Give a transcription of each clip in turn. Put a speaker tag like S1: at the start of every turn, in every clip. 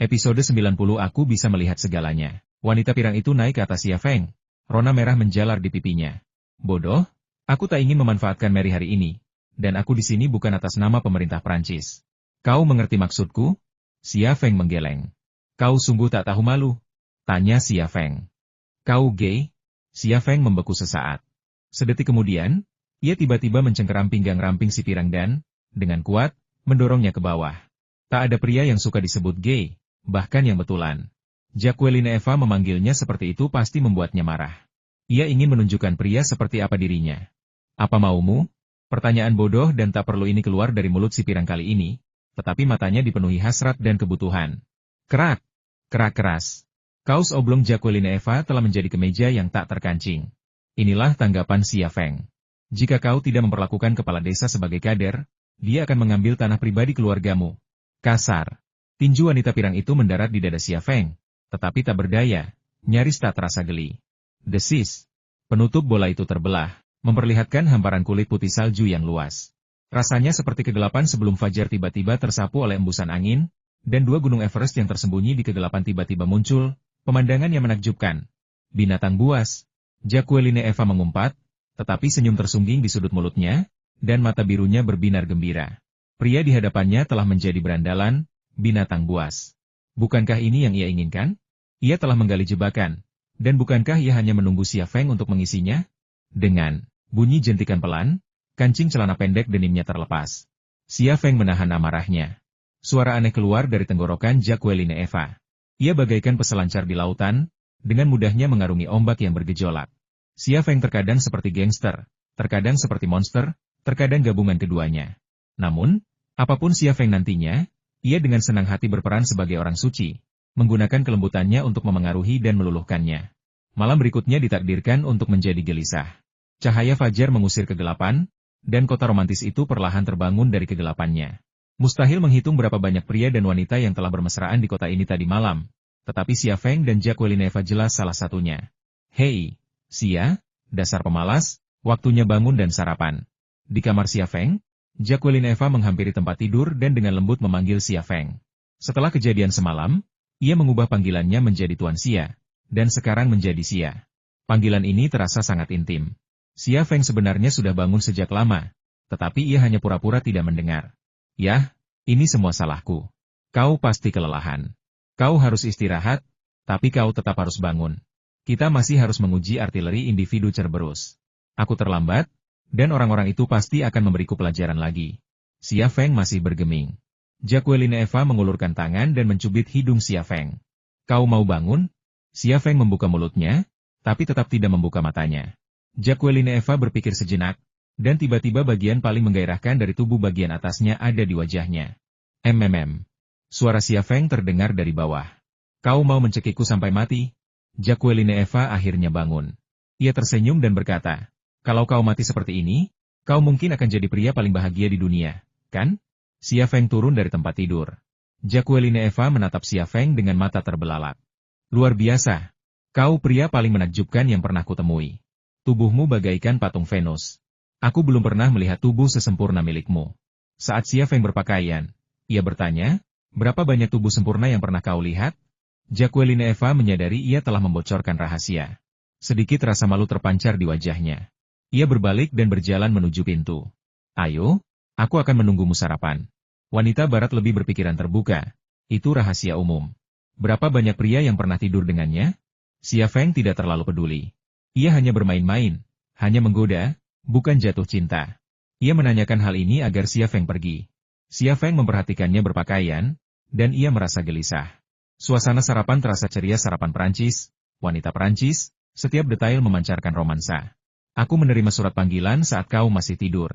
S1: Episode 90 Aku bisa melihat segalanya. Wanita pirang itu naik ke atas Xia Feng. Rona merah menjalar di pipinya. Bodoh, aku tak ingin memanfaatkan Mary hari ini. Dan aku di sini bukan atas nama pemerintah Prancis. Kau mengerti maksudku? Xia Feng menggeleng. Kau sungguh tak tahu malu? Tanya Xia Feng. Kau gay? Xia Feng membeku sesaat. Sedetik kemudian, ia tiba-tiba mencengkeram pinggang ramping si pirang dan, dengan kuat, mendorongnya ke bawah. Tak ada pria yang suka disebut gay. Bahkan yang betulan. Jacqueline Eva memanggilnya seperti itu pasti membuatnya marah. Ia ingin menunjukkan pria seperti apa dirinya. Apa maumu? Pertanyaan bodoh dan tak perlu ini keluar dari mulut si pirang kali ini, tetapi matanya dipenuhi hasrat dan kebutuhan. Kerak! Kerak keras. Kaos oblong Jacqueline Eva telah menjadi kemeja yang tak terkancing. Inilah tanggapan Xia Feng. Jika kau tidak memperlakukan kepala desa sebagai kader, dia akan mengambil tanah pribadi keluargamu. Kasar. Tinju wanita pirang itu mendarat di dada Xia Feng, tetapi tak berdaya, nyaris tak terasa geli. Desis. Penutup bola itu terbelah, memperlihatkan hamparan kulit putih salju yang luas. Rasanya seperti kegelapan sebelum fajar tiba-tiba tersapu oleh embusan angin, dan dua gunung Everest yang tersembunyi di kegelapan tiba-tiba muncul, pemandangan yang menakjubkan. Binatang buas. Jacqueline Eva mengumpat, tetapi senyum tersungging di sudut mulutnya, dan mata birunya berbinar gembira. Pria di hadapannya telah menjadi berandalan, binatang buas. Bukankah ini yang ia inginkan? Ia telah menggali jebakan. Dan bukankah ia hanya menunggu Xia Feng untuk mengisinya? Dengan bunyi jentikan pelan, kancing celana pendek denimnya terlepas. Xia Feng menahan amarahnya. Suara aneh keluar dari tenggorokan Jacqueline Eva. Ia bagaikan peselancar di lautan, dengan mudahnya mengarungi ombak yang bergejolak. Xia Feng terkadang seperti gangster, terkadang seperti monster, terkadang gabungan keduanya. Namun, apapun Xia Feng nantinya, ia dengan senang hati berperan sebagai orang suci, menggunakan kelembutannya untuk memengaruhi dan meluluhkannya. Malam berikutnya ditakdirkan untuk menjadi gelisah. Cahaya fajar mengusir kegelapan, dan kota romantis itu perlahan terbangun dari kegelapannya. Mustahil menghitung berapa banyak pria dan wanita yang telah bermesraan di kota ini tadi malam, tetapi Xia Feng dan Jacqueline Eva jelas salah satunya. Hei, Xia, dasar pemalas, waktunya bangun dan sarapan. Di kamar Xia Feng, Jacqueline Eva menghampiri tempat tidur dan dengan lembut memanggil Xia Feng. Setelah kejadian semalam, ia mengubah panggilannya menjadi Tuan Xia, dan sekarang menjadi Xia. Panggilan ini terasa sangat intim. Xia Feng sebenarnya sudah bangun sejak lama, tetapi ia hanya pura-pura tidak mendengar. Yah, ini semua salahku. Kau pasti kelelahan. Kau harus istirahat, tapi kau tetap harus bangun. Kita masih harus menguji artileri individu Cerberus. Aku terlambat, dan orang-orang itu pasti akan memberiku pelajaran lagi. Xia Feng masih bergeming. Jacqueline Eva mengulurkan tangan dan mencubit hidung Xia Feng. Kau mau bangun? Xia Feng membuka mulutnya, tapi tetap tidak membuka matanya. Jacqueline Eva berpikir sejenak, dan tiba-tiba bagian paling menggairahkan dari tubuh bagian atasnya ada di wajahnya. Suara Xia Feng terdengar dari bawah. Kau mau mencekikku sampai mati? Jacqueline Eva akhirnya bangun. Ia tersenyum dan berkata, kalau kau mati seperti ini, kau mungkin akan jadi pria paling bahagia di dunia, kan? Xia Feng turun dari tempat tidur. Jacqueline Eva menatap Xia Feng dengan mata terbelalak. Luar biasa. Kau pria paling menakjubkan yang pernah kutemui. Tubuhmu bagaikan patung Venus. Aku belum pernah melihat tubuh sesempurna milikmu. Saat Xia Feng berpakaian, ia bertanya, berapa banyak tubuh sempurna yang pernah kau lihat? Jacqueline Eva menyadari ia telah membocorkan rahasia. Sedikit rasa malu terpancar di wajahnya. Ia berbalik dan berjalan menuju pintu. Ayo, aku akan menunggumu sarapan. Wanita barat lebih berpikiran terbuka. Itu rahasia umum. Berapa banyak pria yang pernah tidur dengannya? Xia Feng tidak terlalu peduli. Ia hanya bermain-main, hanya menggoda, bukan jatuh cinta. Ia menanyakan hal ini agar Xia Feng pergi. Xia Feng memperhatikannya berpakaian, dan ia merasa gelisah. Suasana sarapan terasa ceria sarapan Perancis, wanita Perancis, setiap detail memancarkan romansa. Aku menerima surat panggilan saat kau masih tidur.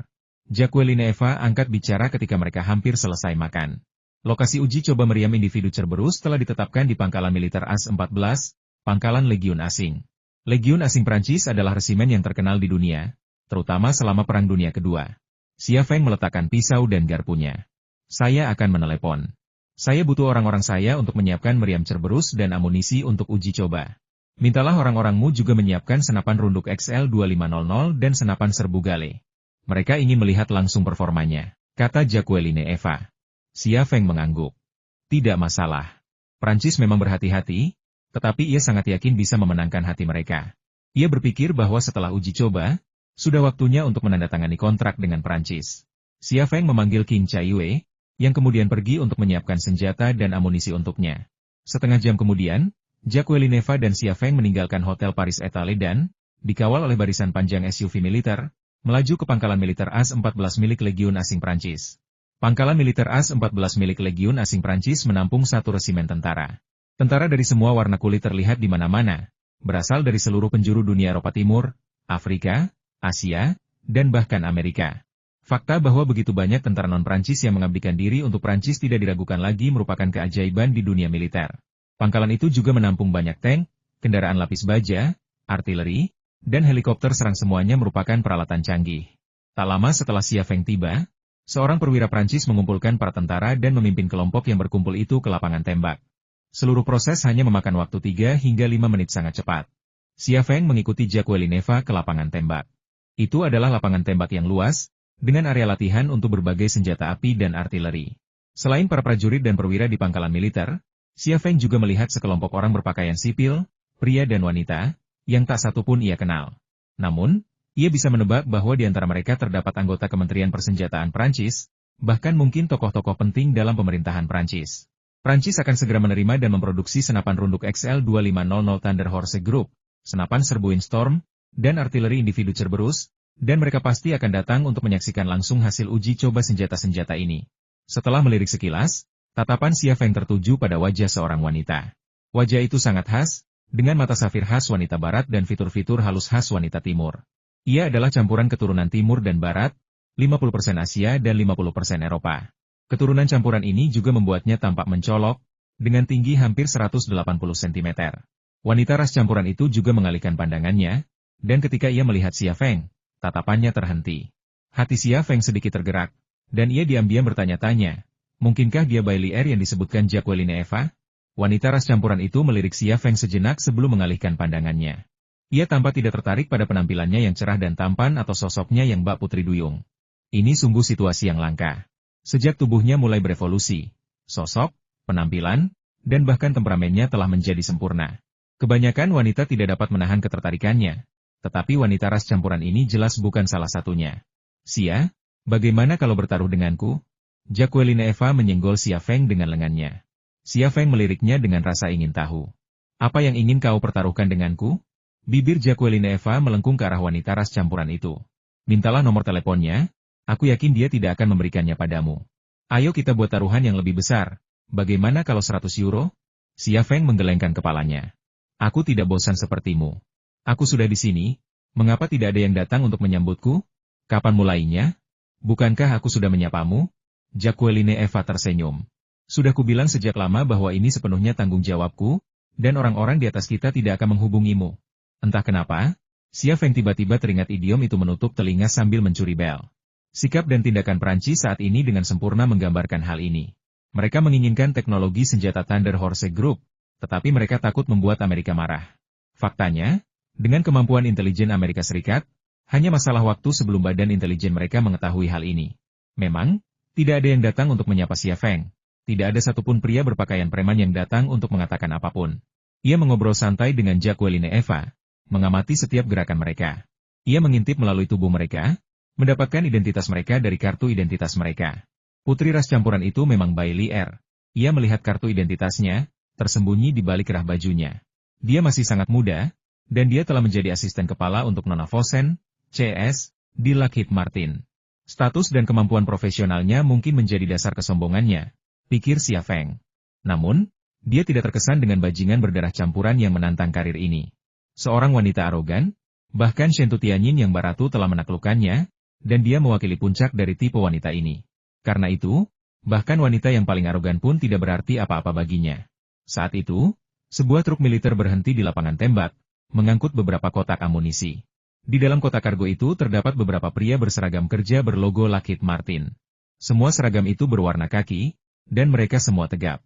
S1: Jacqueline Eva angkat bicara ketika mereka hampir selesai makan. Lokasi uji coba meriam individu Cerberus telah ditetapkan di pangkalan militer AS-14, pangkalan Legiun Asing. Legiun Asing Prancis adalah resimen yang terkenal di dunia, terutama selama Perang Dunia Kedua. Xia Feng meletakkan pisau dan garpunya. Saya akan menelepon. Saya butuh orang-orang saya untuk menyiapkan meriam Cerberus dan amunisi untuk uji coba. Mintalah orang-orangmu juga menyiapkan senapan runduk XL2500 dan senapan serbu gale. Mereka ingin melihat langsung performanya, kata Jacqueline Eva. Xia Feng mengangguk. Tidak masalah. Prancis memang berhati-hati, tetapi ia sangat yakin bisa memenangkan hati mereka. Ia berpikir bahwa setelah uji coba, sudah waktunya untuk menandatangani kontrak dengan Prancis. Xia Feng memanggil King Chai Wei, yang kemudian pergi untuk menyiapkan senjata dan amunisi untuknya. Setengah jam kemudian, Jacques Villeneuve dan Xia Feng meninggalkan Hotel Paris Etale dan, dikawal oleh barisan panjang SUV militer, melaju ke pangkalan militer AS-14 milik Legiun Asing Prancis. Pangkalan militer AS-14 milik Legiun Asing Prancis menampung satu resimen tentara. Tentara dari semua warna kulit terlihat di mana-mana, berasal dari seluruh penjuru dunia Eropa Timur, Afrika, Asia, dan bahkan Amerika. Fakta bahwa begitu banyak tentara non-Prancis yang mengabdikan diri untuk Prancis tidak diragukan lagi merupakan keajaiban di dunia militer. Pangkalan itu juga menampung banyak tank, kendaraan lapis baja, artileri, dan helikopter serang semuanya merupakan peralatan canggih. Tak lama setelah Xia Feng tiba, seorang perwira Prancis mengumpulkan para tentara dan memimpin kelompok yang berkumpul itu ke lapangan tembak. Seluruh proses hanya memakan waktu 3 hingga 5 menit sangat cepat. Xia Feng mengikuti Jacques Villeneuve ke lapangan tembak. Itu adalah lapangan tembak yang luas, dengan area latihan untuk berbagai senjata api dan artileri. Selain para prajurit dan perwira di pangkalan militer, Xia Feng juga melihat sekelompok orang berpakaian sipil, pria dan wanita, yang tak satu pun ia kenal. Namun, ia bisa menebak bahwa di antara mereka terdapat anggota Kementerian Persenjataan Prancis, bahkan mungkin tokoh-tokoh penting dalam pemerintahan Prancis. Prancis akan segera menerima dan memproduksi senapan runduk XL-2500 Thunder Horse Group, senapan serbu Windstorm, dan artileri individu Cerberus, dan mereka pasti akan datang untuk menyaksikan langsung hasil uji coba senjata-senjata ini. Setelah melirik sekilas, tatapan Xia Feng tertuju pada wajah seorang wanita. Wajah itu sangat khas, dengan mata safir khas wanita barat dan fitur-fitur halus khas wanita timur. Ia adalah campuran keturunan timur dan barat, 50% Asia dan 50% Eropa. Keturunan campuran ini juga membuatnya tampak mencolok, dengan tinggi hampir 180 cm. Wanita ras campuran itu juga mengalihkan pandangannya, dan ketika ia melihat Xia Feng, tatapannya terhenti. Hati Xia Feng sedikit tergerak, dan ia diam-diam bertanya-tanya, mungkinkah dia Bai Lier yang disebutkan Jacques Villeneuve? Wanita ras campuran itu melirik Xia Feng sejenak sebelum mengalihkan pandangannya. Ia tampak tidak tertarik pada penampilannya yang cerah dan tampan atau sosoknya yang bak putri duyung. Ini sungguh situasi yang langka. Sejak tubuhnya mulai berevolusi, sosok, penampilan, dan bahkan temperamennya telah menjadi sempurna. Kebanyakan wanita tidak dapat menahan ketertarikannya. Tetapi wanita ras campuran ini jelas bukan salah satunya. Xia, bagaimana kalau bertaruh denganku? Jacques Villeneuve menyenggol Xia Feng dengan lengannya. Xia Feng meliriknya dengan rasa ingin tahu. Apa yang ingin kau pertaruhkan denganku? Bibir Jacques Villeneuve melengkung ke arah wanita ras campuran itu. Mintalah nomor teleponnya, aku yakin dia tidak akan memberikannya padamu. Ayo kita buat taruhan yang lebih besar. Bagaimana kalau 100 euro? Xia Feng menggelengkan kepalanya. Aku tidak bosan sepertimu. Aku sudah di sini, mengapa tidak ada yang datang untuk menyambutku? Kapan mulainya? Bukankah aku sudah menyapamu? Jacques Villeneuve tersenyum. Sudah kubilang sejak lama bahwa ini sepenuhnya tanggung jawabku, dan orang-orang di atas kita tidak akan menghubungimu. Entah kenapa, Xia Feng tiba-tiba teringat idiom itu menutup telinga sambil mencuri bel. Sikap dan tindakan Prancis saat ini dengan sempurna menggambarkan hal ini. Mereka menginginkan teknologi senjata Thunder Horse Group, tetapi mereka takut membuat Amerika marah. Faktanya, dengan kemampuan intelijen Amerika Serikat, hanya masalah waktu sebelum badan intelijen mereka mengetahui hal ini. Memang, tidak ada yang datang untuk menyapa Xia Feng. Tidak ada satupun pria berpakaian preman yang datang untuk mengatakan apapun. Ia mengobrol santai dengan Jacques Villeneuve, mengamati setiap gerakan mereka. Ia mengintip melalui tubuh mereka, mendapatkan identitas mereka dari kartu identitas mereka. Putri ras campuran itu memang Bai Lier. Ia melihat kartu identitasnya, tersembunyi di balik kerah bajunya. Dia masih sangat muda, dan dia telah menjadi asisten kepala untuk Nona Fosen, CS, di Lockheed Martin. Status dan kemampuan profesionalnya mungkin menjadi dasar kesombongannya, pikir Xia Feng. Namun, dia tidak terkesan dengan bajingan berdarah campuran yang menantang karir ini. Seorang wanita arogan, bahkan Shen Tianyin yang Baratu telah menaklukkannya, dan dia mewakili puncak dari tipe wanita ini. Karena itu, bahkan wanita yang paling arogan pun tidak berarti apa-apa baginya. Saat itu, sebuah truk militer berhenti di lapangan tembak, mengangkut beberapa kotak amunisi. Di dalam kotak kargo itu terdapat beberapa pria berseragam kerja berlogo Lockheed Martin. Semua seragam itu berwarna kaki, dan mereka semua tegap.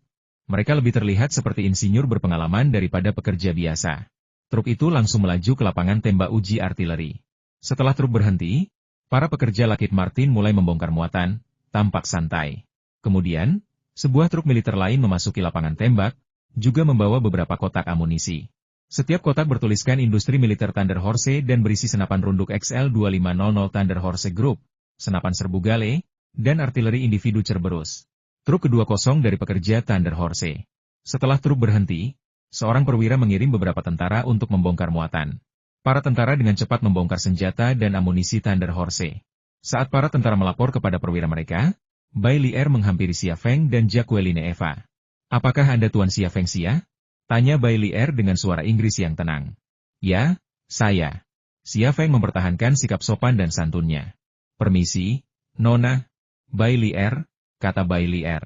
S1: Mereka lebih terlihat seperti insinyur berpengalaman daripada pekerja biasa. Truk itu langsung melaju ke lapangan tembak uji artileri. Setelah truk berhenti, para pekerja Lockheed Martin mulai membongkar muatan, tampak santai. Kemudian, sebuah truk militer lain memasuki lapangan tembak,
S2: juga membawa beberapa kotak amunisi. Setiap kotak bertuliskan Industri Militer Thunder Horse dan berisi senapan runduk XL2500 Thunder Horse Group, senapan serbu Gale, dan artileri individu Cerberus. Truk kedua kosong dari pekerja Thunder Horse. Setelah truk berhenti, seorang perwira mengirim beberapa tentara untuk membongkar muatan. Para tentara dengan cepat membongkar senjata dan amunisi Thunder Horse. Saat para tentara melapor kepada perwira mereka, Bai Lier menghampiri Xia Feng dan Jacqueline Eva. "Apakah Anda Tuan Xia Feng Xia?" tanya Bai Lier dengan suara Inggris yang tenang. "Ya, saya." Xia Feng mempertahankan sikap sopan dan santunnya. "Permisi, Nona." "Bai Lier," kata Bai Lier.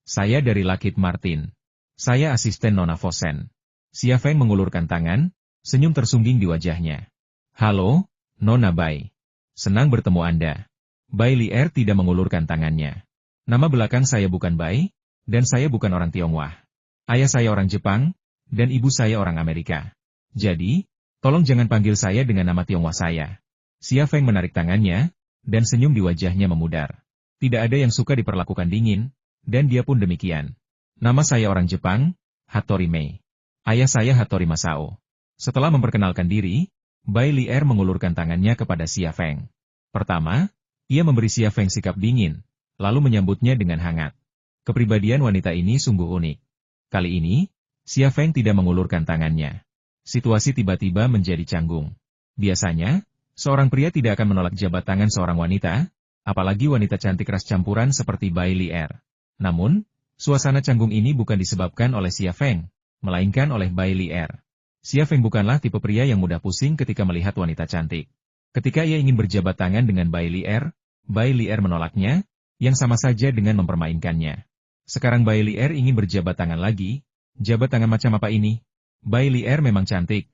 S2: "Saya dari Lockheed Martin. Saya asisten Nona Fosen." Xia Feng mengulurkan tangan, senyum tersungging di wajahnya. "Halo, Nona Bai. Senang bertemu Anda." Bai Lier tidak mengulurkan tangannya. "Nama belakang saya bukan Bai, dan saya bukan orang Tionghoa. Ayah saya orang Jepang, dan ibu saya orang Amerika. Jadi, tolong jangan panggil saya dengan nama Tionghoa saya." Xia Feng menarik tangannya, dan senyum di wajahnya memudar. Tidak ada yang suka diperlakukan dingin, dan dia pun demikian. "Nama saya orang Jepang, Hattori Mei. Ayah saya Hattori Masao." Setelah memperkenalkan diri, Bai Lier mengulurkan tangannya kepada Xia Feng. Pertama, ia memberi Xia Feng sikap dingin, lalu menyambutnya dengan hangat. Kepribadian wanita ini sungguh unik. Kali ini, Xia Feng tidak mengulurkan tangannya. Situasi tiba-tiba menjadi canggung. Biasanya, seorang pria tidak akan menolak jabat tangan seorang wanita, apalagi wanita cantik ras campuran seperti Bai Lier. Namun, suasana canggung ini bukan disebabkan oleh Xia Feng, melainkan oleh Bai Lier. Xia Feng bukanlah tipe pria yang mudah pusing ketika melihat wanita cantik. Ketika ia ingin berjabat tangan dengan Bai Lier menolaknya, yang sama saja dengan mempermainkannya. Sekarang Bai Lier ingin berjabat tangan lagi. Jabat tangan macam apa ini? Bai Lier memang cantik,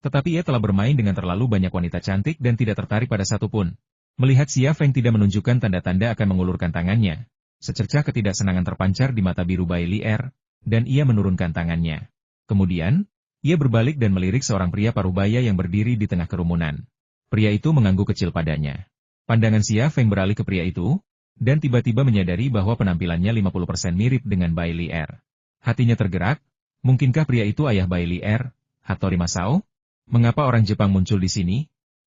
S2: tetapi ia telah bermain dengan terlalu banyak wanita cantik dan tidak tertarik pada satu pun. Melihat Xia Feng tidak menunjukkan tanda-tanda akan mengulurkan tangannya, secercah ketidaksenangan terpancar di mata biru Bai Lier, dan ia menurunkan tangannya. Kemudian, ia berbalik dan melirik seorang pria parubaya yang berdiri di tengah kerumunan. Pria itu mengangguk kecil padanya. Pandangan Xia Feng beralih ke pria itu, dan tiba-tiba menyadari bahwa penampilannya 50% mirip dengan Bai Lier. Hatinya tergerak, mungkinkah pria itu ayah Bai Lier, Hattori Masao? Mengapa orang Jepang muncul di sini?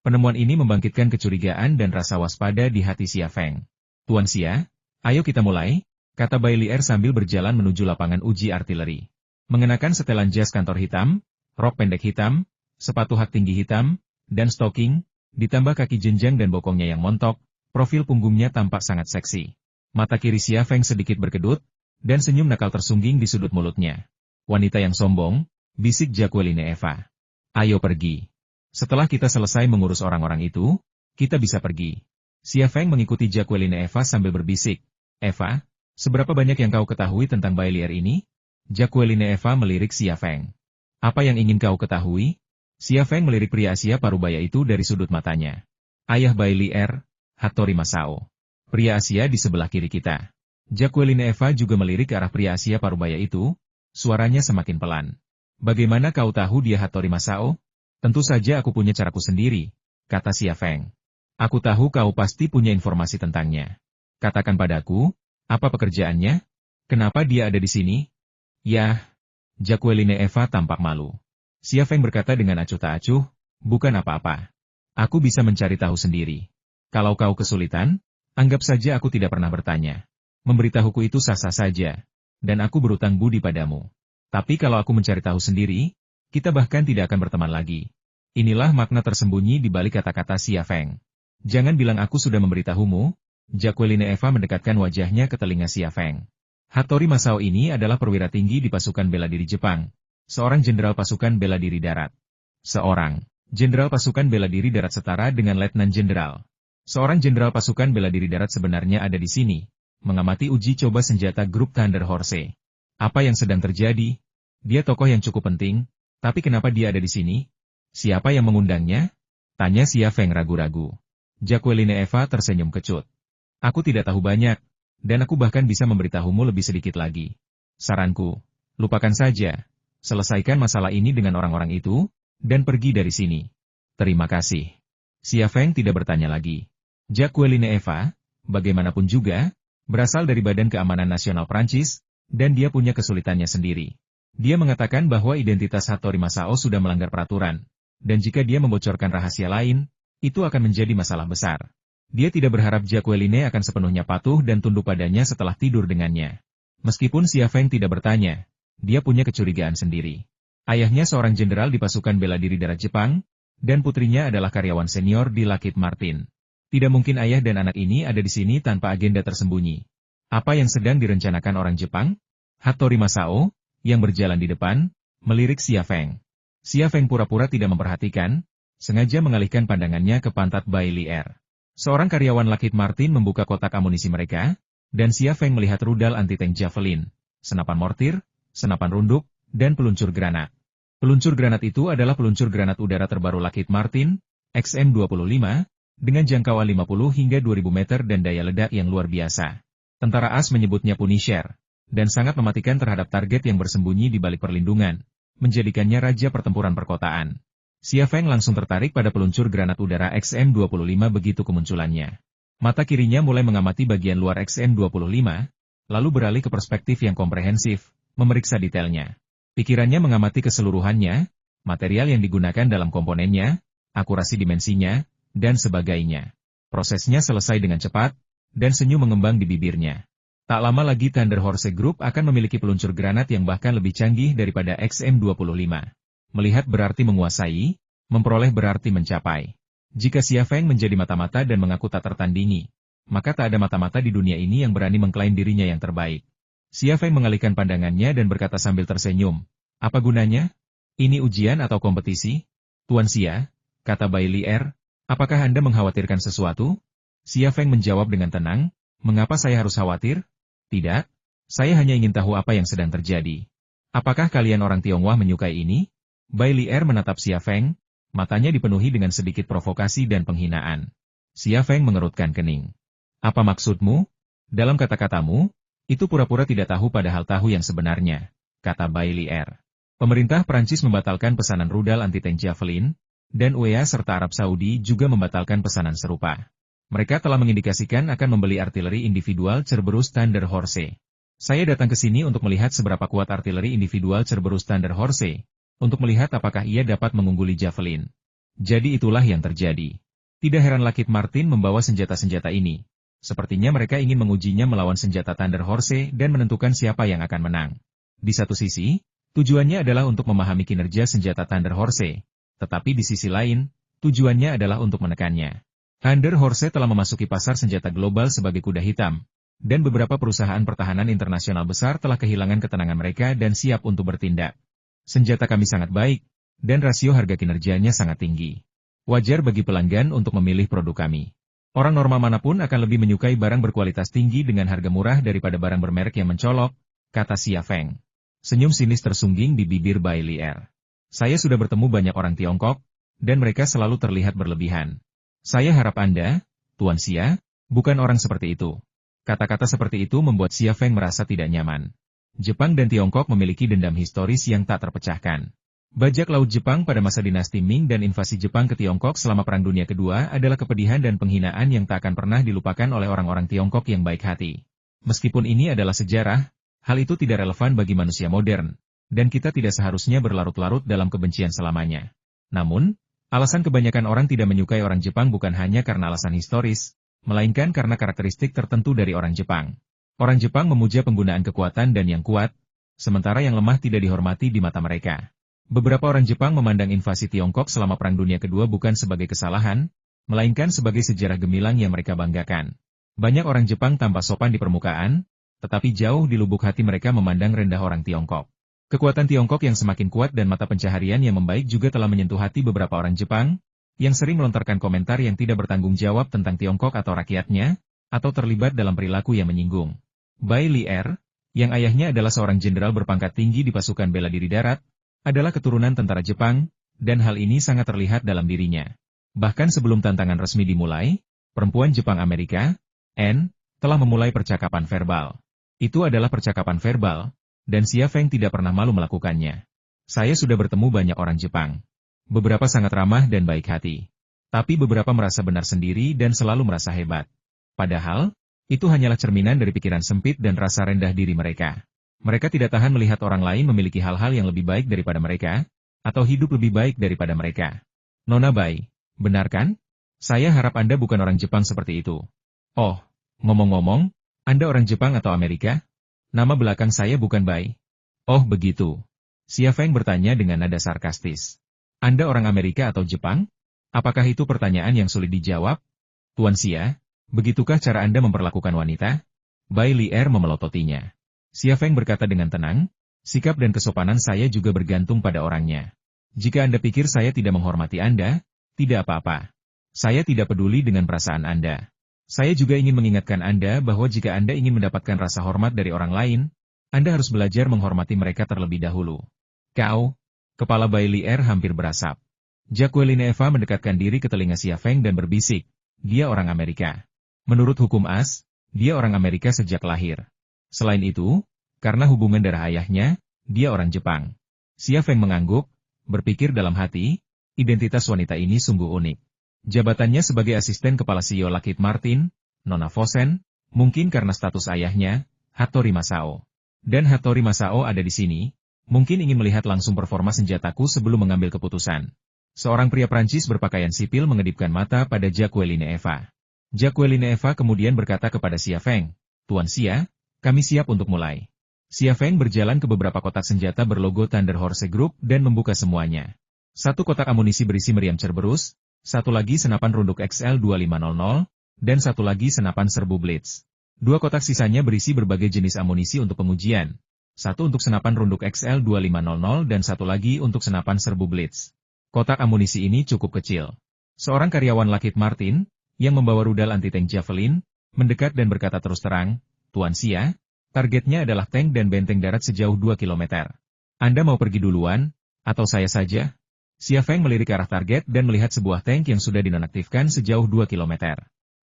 S2: Penemuan ini membangkitkan kecurigaan dan rasa waspada di hati Xia Feng. "Tuan Xia, ayo kita mulai," kata Bai Lier sambil berjalan menuju lapangan uji artileri. Mengenakan setelan jas kantor hitam, rok pendek hitam, sepatu hak tinggi hitam, dan stoking, ditambah kaki jenjang dan bokongnya yang montok, profil punggungnya tampak sangat seksi. Mata kiri Xia Feng sedikit berkedut, dan senyum nakal tersungging di sudut mulutnya. "Wanita yang sombong," bisik Jacqueline Eva. "Ayo pergi. Setelah kita selesai mengurus orang-orang itu, kita bisa pergi." Xia Feng mengikuti Jacqueline Eva sambil berbisik. "Eva, seberapa banyak yang kau ketahui tentang Bai Lier ini?" Jacqueline Eva melirik Xia Feng. "Apa yang ingin kau ketahui?" Xia Feng melirik pria Asia parubaya itu dari sudut matanya. "Ayah Bai Lier, Hattori Masao. Pria Asia di sebelah kiri kita." Jacqueline Eva juga melirik ke arah pria Asia parubaya itu, suaranya semakin pelan. "Bagaimana kau tahu dia Hattori Masao?" "Tentu saja aku punya caraku sendiri," kata Xia Feng. "Aku tahu kau pasti punya informasi tentangnya. Katakan padaku, apa pekerjaannya? Kenapa dia ada di sini?" "Yah." Jacqueline Eva tampak malu. Xia Feng berkata dengan acuh tak acuh, "Bukan apa-apa. Aku bisa mencari tahu sendiri. Kalau kau kesulitan, anggap saja aku tidak pernah bertanya. Memberitahuku itu sah-sah saja, dan aku berutang budi padamu. Tapi kalau aku mencari tahu sendiri, kita bahkan tidak akan berteman lagi." Inilah makna tersembunyi di balik kata-kata Xia Feng. "Jangan bilang aku sudah memberitahumu." Jacqueline Eva mendekatkan wajahnya ke telinga Xia Feng. "Hattori Masao ini adalah perwira tinggi di pasukan bela diri Jepang, seorang jenderal pasukan bela diri darat. Seorang jenderal pasukan bela diri darat setara dengan letnan jenderal. Seorang jenderal pasukan bela diri darat sebenarnya ada di sini, mengamati uji coba senjata grup Thunder Horse. Apa yang sedang terjadi? Dia tokoh yang cukup penting, tapi kenapa dia ada di sini? Siapa yang mengundangnya?" tanya Xia Feng ragu-ragu. Jacqueline Eva tersenyum kecut. "Aku tidak tahu banyak, dan aku bahkan bisa memberitahumu lebih sedikit lagi. Saranku, lupakan saja. Selesaikan masalah ini dengan orang-orang itu, dan pergi dari sini." "Terima kasih." Xia Feng tidak bertanya lagi. Jacqueline Eva, bagaimanapun juga, berasal dari Badan Keamanan Nasional Prancis,
S1: dan dia punya kesulitannya sendiri. Dia mengatakan bahwa identitas Hattori Masao sudah melanggar peraturan, dan jika dia membocorkan rahasia lain, itu akan menjadi masalah besar. Dia tidak berharap Jacqueline akan sepenuhnya patuh dan tunduk padanya setelah tidur dengannya. Meskipun Xia Feng tidak bertanya, dia punya kecurigaan sendiri. Ayahnya seorang jenderal di pasukan bela diri darat Jepang, dan putrinya adalah karyawan senior di Lockheed Martin. Tidak mungkin ayah dan anak ini ada di sini tanpa agenda tersembunyi. Apa yang sedang direncanakan orang Jepang? Hattori Masao, yang berjalan di depan, melirik Xia Feng. Xia Feng pura-pura tidak memperhatikan, sengaja mengalihkan pandangannya ke pantat Bai Lier. Seorang karyawan Lockheed Martin membuka kotak amunisi mereka, dan Xia Feng melihat rudal anti-tank Javelin, senapan mortir, senapan runduk, dan peluncur granat. Peluncur granat itu adalah peluncur granat udara terbaru Lockheed Martin, XM-25, dengan jangkauan 50 hingga 2000 meter dan daya ledak yang luar biasa. Tentara AS menyebutnya Punisher, dan sangat mematikan terhadap target yang bersembunyi di balik perlindungan, menjadikannya raja pertempuran perkotaan. Xia Feng langsung tertarik pada peluncur granat udara XM-25 begitu kemunculannya. Mata kirinya mulai mengamati bagian luar XM-25, lalu beralih ke perspektif yang komprehensif, memeriksa detailnya. Pikirannya mengamati keseluruhannya, material yang digunakan dalam komponennya, akurasi dimensinya, dan sebagainya. Prosesnya selesai dengan cepat, dan senyum mengembang di bibirnya. Tak lama lagi Thunder Horse Group akan memiliki peluncur granat yang bahkan lebih canggih daripada XM-25. Melihat berarti menguasai, memperoleh berarti mencapai. Jika Xia Feng menjadi mata-mata dan mengaku tak tertandingi, maka tak ada mata-mata di dunia ini yang berani mengklaim dirinya yang terbaik. Xia Feng mengalihkan pandangannya dan berkata sambil tersenyum, "Apa gunanya? Ini ujian atau kompetisi?" "Tuan Xia," kata Bai Lier, "apakah Anda mengkhawatirkan sesuatu?" Xia Feng menjawab dengan tenang, "Mengapa saya harus khawatir? Tidak, saya hanya ingin tahu apa yang sedang terjadi. Apakah kalian orang Tionghoa menyukai ini?" Bai Lier menatap Xia Feng, matanya dipenuhi dengan sedikit provokasi dan penghinaan. Xia Feng mengerutkan kening. "Apa maksudmu? Dalam kata-katamu, itu pura-pura tidak tahu padahal tahu yang sebenarnya," kata Bai Lier. Pemerintah Prancis membatalkan pesanan rudal anti-tank Javelin, dan UEA serta Arab Saudi juga membatalkan pesanan serupa. Mereka telah mengindikasikan akan membeli artileri individual Cerberus Thunder Horse. Saya datang ke sini untuk melihat seberapa kuat artileri individual Cerberus Thunder Horse, untuk melihat apakah ia dapat mengungguli Javelin. Jadi itulah yang terjadi. Tidak heran Lockheed Martin membawa senjata-senjata ini. Sepertinya mereka ingin mengujinya melawan senjata Thunder Horse dan menentukan siapa yang akan menang. Di satu sisi, tujuannya adalah untuk memahami kinerja senjata Thunder Horse, tetapi di sisi lain, tujuannya adalah untuk menekannya. Thunder Horse telah memasuki pasar senjata global sebagai kuda hitam, dan beberapa perusahaan pertahanan internasional besar telah kehilangan ketenangan mereka dan siap untuk bertindak. Senjata kami sangat baik, dan rasio harga kinerjanya sangat tinggi. Wajar bagi pelanggan untuk memilih produk kami. Orang normal manapun akan lebih menyukai barang berkualitas tinggi dengan harga murah daripada barang bermerek yang mencolok, kata Xia Feng. Senyum sinis tersungging di bibir Bai Lier. Saya sudah bertemu banyak orang Tiongkok, dan mereka selalu terlihat berlebihan. Saya harap Anda, Tuan Xia, bukan orang seperti itu. Kata-kata seperti itu membuat Xia Feng merasa tidak nyaman. Jepang dan Tiongkok memiliki dendam historis yang tak terpecahkan. Bajak laut Jepang pada masa dinasti Ming dan invasi Jepang ke Tiongkok selama Perang Dunia Kedua adalah kepedihan dan penghinaan yang tak akan pernah dilupakan oleh orang-orang Tiongkok yang baik hati. Meskipun ini adalah sejarah, hal itu tidak relevan bagi manusia modern, dan kita tidak seharusnya berlarut-larut dalam kebencian selamanya. Namun, alasan kebanyakan orang tidak menyukai orang Jepang bukan hanya karena alasan historis, melainkan karena karakteristik tertentu dari orang Jepang. Orang Jepang memuja penggunaan kekuatan dan yang kuat, sementara yang lemah tidak dihormati di mata mereka. Beberapa orang Jepang memandang invasi Tiongkok selama Perang Dunia Kedua bukan sebagai kesalahan, melainkan sebagai sejarah gemilang yang mereka banggakan. Banyak orang Jepang tampak sopan di permukaan, tetapi jauh di lubuk hati mereka memandang rendah orang Tiongkok. Kekuatan Tiongkok yang semakin kuat dan mata pencaharian yang membaik juga telah menyentuh hati beberapa orang Jepang, yang sering melontarkan komentar yang tidak bertanggung jawab tentang Tiongkok atau rakyatnya, atau terlibat dalam perilaku yang menyinggung. Bai Lier, yang ayahnya adalah seorang jenderal berpangkat tinggi di pasukan bela diri darat, adalah keturunan tentara Jepang, dan hal ini sangat terlihat dalam dirinya. Bahkan sebelum tantangan resmi dimulai, perempuan Jepang Amerika, N, telah memulai percakapan verbal. Itu adalah percakapan verbal, dan Xia Feng tidak pernah malu melakukannya. Saya sudah bertemu banyak orang Jepang. Beberapa sangat ramah dan baik hati. Tapi beberapa merasa benar sendiri dan selalu merasa hebat. Padahal, itu hanyalah cerminan dari pikiran sempit dan rasa rendah diri mereka. Mereka tidak tahan melihat orang lain memiliki hal-hal yang lebih baik daripada mereka, atau hidup lebih baik daripada mereka. Nona Bai, benar kan? Saya harap Anda bukan orang Jepang seperti itu. Oh, ngomong-ngomong, Anda orang Jepang atau Amerika? Nama belakang saya bukan Bai. Oh begitu. Xia Feng bertanya dengan nada sarkastis. Anda orang Amerika atau Jepang? Apakah itu pertanyaan yang sulit dijawab? Tuan Xia, begitukah cara Anda memperlakukan wanita? Bai Lier memelototinya. Xia Feng berkata dengan tenang, sikap dan kesopanan saya juga bergantung pada orangnya. Jika Anda pikir saya tidak menghormati Anda, tidak apa-apa. Saya tidak peduli dengan perasaan Anda. Saya juga ingin mengingatkan Anda bahwa jika Anda ingin mendapatkan rasa hormat dari orang lain, Anda harus belajar menghormati mereka terlebih dahulu. Kau, kepala Bai Lier hampir berasap. Jacqueline Eva mendekatkan diri ke telinga Xia Feng dan berbisik, dia orang Amerika. Menurut hukum as, dia orang Amerika sejak lahir. Selain itu, karena hubungan darah ayahnya, dia orang Jepang. Xia Feng mengangguk, berpikir dalam hati, identitas wanita ini sungguh unik. Jabatannya sebagai asisten kepala CEO Lockheed Martin, Nona Fosen, mungkin karena status ayahnya, Hattori Masao. Dan Hattori Masao ada di sini, mungkin ingin melihat langsung performa senjataku sebelum mengambil keputusan. Seorang pria Prancis berpakaian sipil mengedipkan mata pada Jacqueline Eva. Jacqueline Eva kemudian berkata kepada Xia Feng, Tuan Xia, kami siap untuk mulai. Xia Feng berjalan ke beberapa kotak senjata berlogo Thunder Horse Group dan membuka semuanya. Satu kotak amunisi berisi meriam Cerberus, satu lagi senapan runduk XL2500, dan satu lagi senapan serbu Blitz. Dua kotak sisanya berisi berbagai jenis amunisi untuk pengujian. Satu untuk senapan runduk XL2500 dan satu lagi untuk senapan serbu Blitz. Kotak amunisi ini cukup kecil. Seorang karyawan Lockheed Martin, yang membawa rudal anti-tank Javelin, mendekat dan berkata terus terang, Tuan Xia, targetnya adalah tank dan benteng darat sejauh 2 km. Anda mau pergi duluan, atau saya saja? Xia Feng melirik ke arah target dan melihat sebuah tank yang sudah dinonaktifkan sejauh 2 km.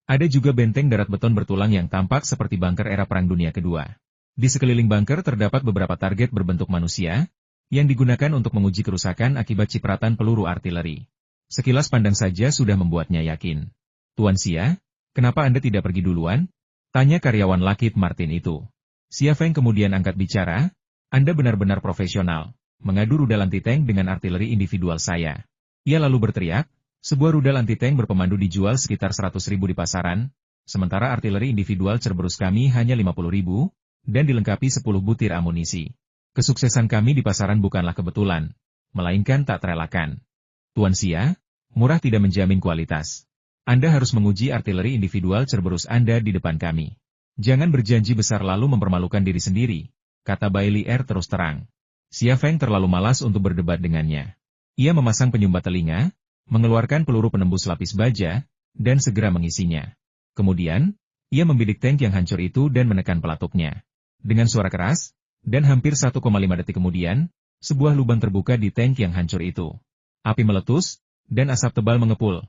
S1: Ada juga benteng darat beton bertulang yang tampak seperti bunker era Perang Dunia Kedua. Di sekeliling bunker terdapat beberapa target berbentuk manusia, yang digunakan untuk menguji kerusakan akibat cipratan peluru artileri. Sekilas pandang saja sudah membuatnya yakin. Tuan Xia, kenapa Anda tidak pergi duluan? Tanya karyawan Lockheed Martin itu. Xia Feng kemudian angkat bicara, Anda benar-benar profesional, mengadu rudal anti-tank dengan artileri individual saya. Ia lalu berteriak, sebuah rudal anti-tank berpemandu dijual sekitar 100.000 di pasaran, sementara artileri individual Cerberus kami hanya 50.000, dan dilengkapi 10 butir amunisi. Kesuksesan kami di pasaran bukanlah kebetulan, melainkan tak terelakkan. Tuan Xia, murah tidak menjamin kualitas. Anda harus menguji artileri individual Cerberus Anda di depan kami. Jangan berjanji besar lalu mempermalukan diri sendiri, kata Bai Lier terus terang. Xia Feng terlalu malas untuk berdebat dengannya. Ia memasang penyumbat telinga, mengeluarkan peluru penembus lapis baja, dan segera mengisinya. Kemudian, ia membidik tank yang hancur itu dan menekan pelatupnya. Dengan suara keras, dan hampir 1,5 detik kemudian, sebuah lubang terbuka di tank yang hancur itu. Api meletus, dan asap tebal mengepul.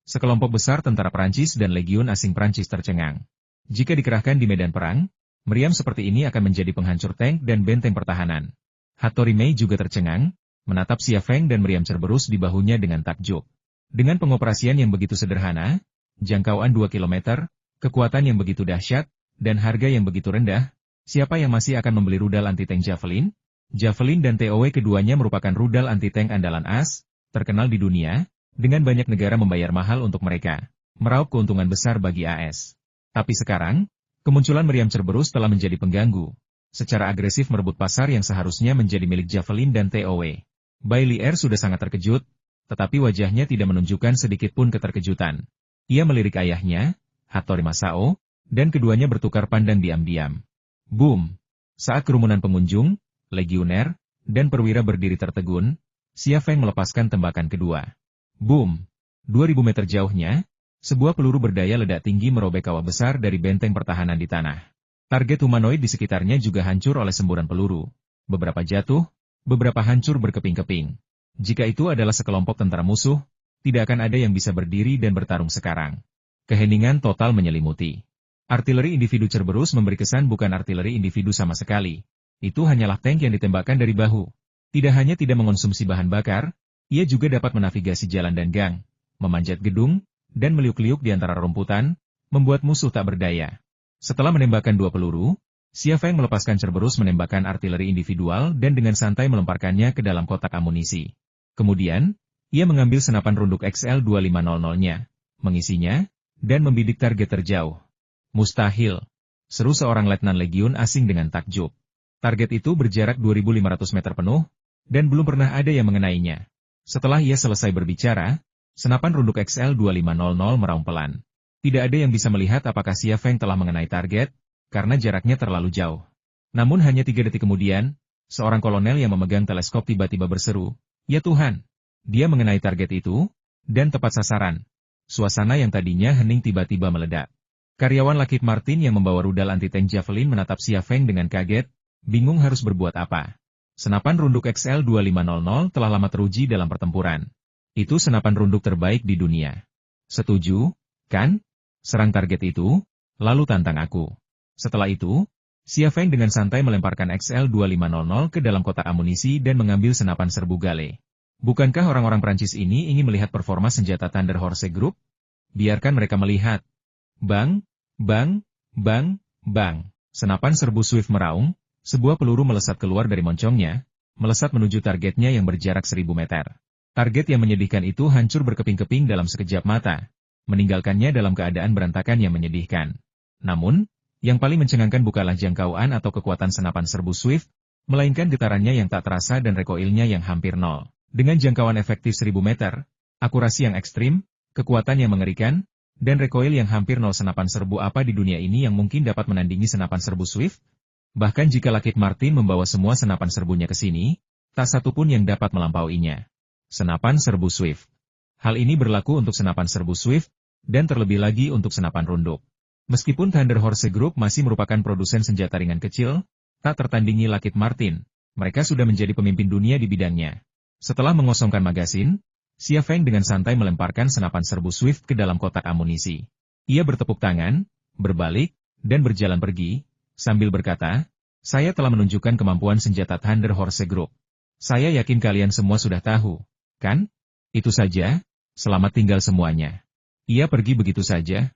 S1: Sekelompok besar tentara Prancis dan legiun asing Prancis tercengang. Jika dikerahkan di medan perang, meriam seperti ini akan menjadi penghancur tank dan benteng pertahanan. Hattori Mei juga tercengang, menatap Xia Feng dan meriam Cerberus di bahunya dengan takjub. Dengan pengoperasian yang begitu sederhana, jangkauan 2 km, kekuatan yang begitu dahsyat, dan harga yang begitu rendah, siapa yang masih akan membeli rudal anti-tank Javelin? Javelin dan TOW keduanya merupakan rudal anti-tank andalan as, terkenal di dunia, dengan banyak negara membayar mahal untuk mereka, meraup keuntungan besar bagi AS. Tapi sekarang, kemunculan meriam Cerberus telah menjadi pengganggu, secara agresif merebut pasar yang seharusnya menjadi milik Javelin dan TOW. Bai Lier sudah sangat terkejut, tetapi wajahnya tidak menunjukkan sedikit pun keterkejutan. Ia melirik ayahnya, Hattori Masao, dan keduanya bertukar pandang diam-diam. Boom! Saat kerumunan pengunjung, legioner, dan perwira berdiri tertegun, Xia Feng melepaskan tembakan kedua. Boom! 2000 meter jauhnya, sebuah peluru berdaya ledak tinggi merobek kawah besar dari benteng pertahanan di tanah. Target humanoid di sekitarnya juga hancur oleh semburan peluru. Beberapa jatuh, beberapa hancur berkeping-keping. Jika itu adalah sekelompok tentara musuh, tidak akan ada yang bisa berdiri dan bertarung sekarang. Keheningan total menyelimuti. Artileri individu Cerberus memberi kesan bukan artileri individu sama sekali. Itu hanyalah tank yang ditembakkan dari bahu. Tidak hanya tidak mengonsumsi bahan bakar, ia juga dapat menavigasi jalan dan gang, memanjat gedung, dan meliuk-liuk di antara rumputan, membuat musuh tak berdaya. Setelah menembakkan 2 peluru, Xia Feng melepaskan Cerberus menembakkan artileri individual dan dengan santai melemparkannya ke dalam kotak amunisi. Kemudian, ia mengambil senapan runduk XL-2500-nya, mengisinya, dan membidik target terjauh. Mustahil, seru seorang letnan legiun asing dengan takjub. Target itu berjarak 2.500 meter penuh, dan belum pernah ada yang mengenainya. Setelah ia selesai berbicara, senapan runduk XL-2500 meraung pelan. Tidak ada yang bisa melihat apakah Xia Feng telah mengenai target, karena jaraknya terlalu jauh. Namun hanya 3 detik kemudian, seorang kolonel yang memegang teleskop tiba-tiba berseru, "Ya Tuhan!" Dia mengenai target itu, dan tepat sasaran. Suasana yang tadinya hening tiba-tiba meledak. Karyawan Lockheed Martin yang membawa rudal anti-tank Javelin menatap Xia Feng dengan kaget, bingung harus berbuat apa. Senapan runduk XL-2500 telah lama teruji dalam pertempuran. Itu senapan runduk terbaik di dunia. Setuju, kan? Serang target itu, lalu tantang aku. Setelah itu, Xia Feng dengan santai melemparkan XL-2500 ke dalam kotak amunisi dan mengambil senapan serbu Gale. Bukankah orang-orang Prancis ini ingin melihat performa senjata Thunder Horse Group? Biarkan mereka melihat. Bang, bang, bang, bang. Senapan serbu Swift meraung, sebuah peluru melesat keluar dari moncongnya, melesat menuju targetnya yang berjarak 1000 meter. Target yang menyedihkan itu hancur berkeping-keping dalam sekejap mata, meninggalkannya dalam keadaan berantakan yang menyedihkan. Namun, yang paling mencengangkan bukanlah jangkauan atau kekuatan senapan serbu Swift, melainkan getarannya yang tak terasa dan recoilnya yang hampir nol. Dengan jangkauan efektif 1000 meter, akurasi yang ekstrim, kekuatan yang mengerikan, dan recoil yang hampir nol, senapan serbu apa di dunia ini yang mungkin dapat menandingi senapan serbu Swift? Bahkan jika Lockheed Martin membawa semua senapan serbunya ke sini, tak satu pun yang dapat melampauinya. Senapan serbu Swift. Hal ini berlaku untuk senapan serbu Swift, dan terlebih lagi untuk senapan runduk. Meskipun Thunder Horse Group masih merupakan produsen senjata ringan kecil, tak tertandingi Lockheed Martin, mereka sudah menjadi pemimpin dunia di bidangnya. Setelah mengosongkan magasin, Xia Feng dengan santai melemparkan senapan serbu Swift ke dalam kotak amunisi. Ia bertepuk tangan, berbalik, dan berjalan pergi, sambil berkata, "Saya telah menunjukkan kemampuan senjata Thunder Horse Group. Saya yakin kalian semua sudah tahu, kan? Itu saja, selamat tinggal semuanya." Ia pergi begitu saja?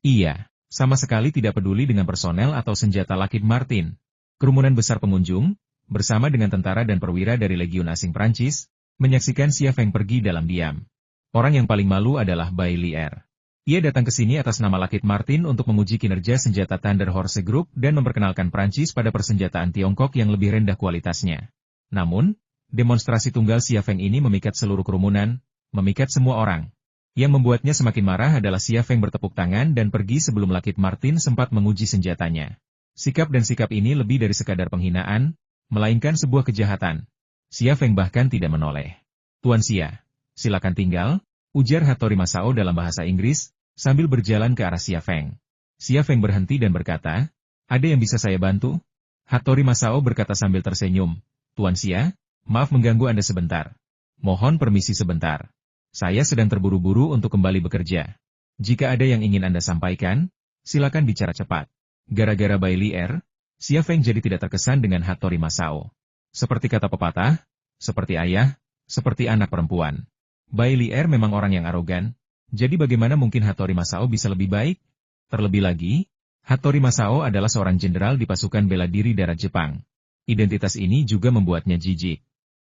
S1: Iya. Sama sekali tidak peduli dengan personel atau senjata Lockheed Martin. Kerumunan besar pengunjung, bersama dengan tentara dan perwira dari Legiun Asing Prancis, menyaksikan Xia Feng pergi dalam diam. Orang yang paling malu adalah Bai Lier. Ia datang ke sini atas nama Lockheed Martin untuk menguji kinerja senjata Thunder Horse Group dan memperkenalkan Prancis pada persenjataan Tiongkok yang lebih rendah kualitasnya. Namun, demonstrasi tunggal Xia Feng ini memikat seluruh kerumunan, memikat semua orang. Yang membuatnya semakin marah adalah Xia Feng bertepuk tangan dan pergi sebelum Lockheed Martin sempat menguji senjatanya. Sikap ini lebih dari sekadar penghinaan, melainkan sebuah kejahatan. Xia Feng bahkan tidak menoleh. "Tuan Xia, silakan tinggal," ujar Hattori Masao dalam bahasa Inggris, sambil berjalan ke arah Xia Feng. Xia Feng berhenti dan berkata, "Ada yang bisa saya bantu?" Hattori Masao berkata sambil tersenyum, "Tuan Xia, maaf mengganggu Anda sebentar. Mohon permisi sebentar. Saya sedang terburu-buru untuk kembali bekerja. Jika ada yang ingin Anda sampaikan, silakan bicara cepat." Gara-gara Bai Lier, Xia Feng jadi tidak terkesan dengan Hattori Masao. Seperti kata pepatah, seperti ayah, seperti anak perempuan. Bai Lier memang orang yang arogan, jadi bagaimana mungkin Hattori Masao bisa lebih baik? Terlebih lagi, Hattori Masao adalah seorang jenderal di pasukan bela diri darat Jepang. Identitas ini juga membuatnya jijik.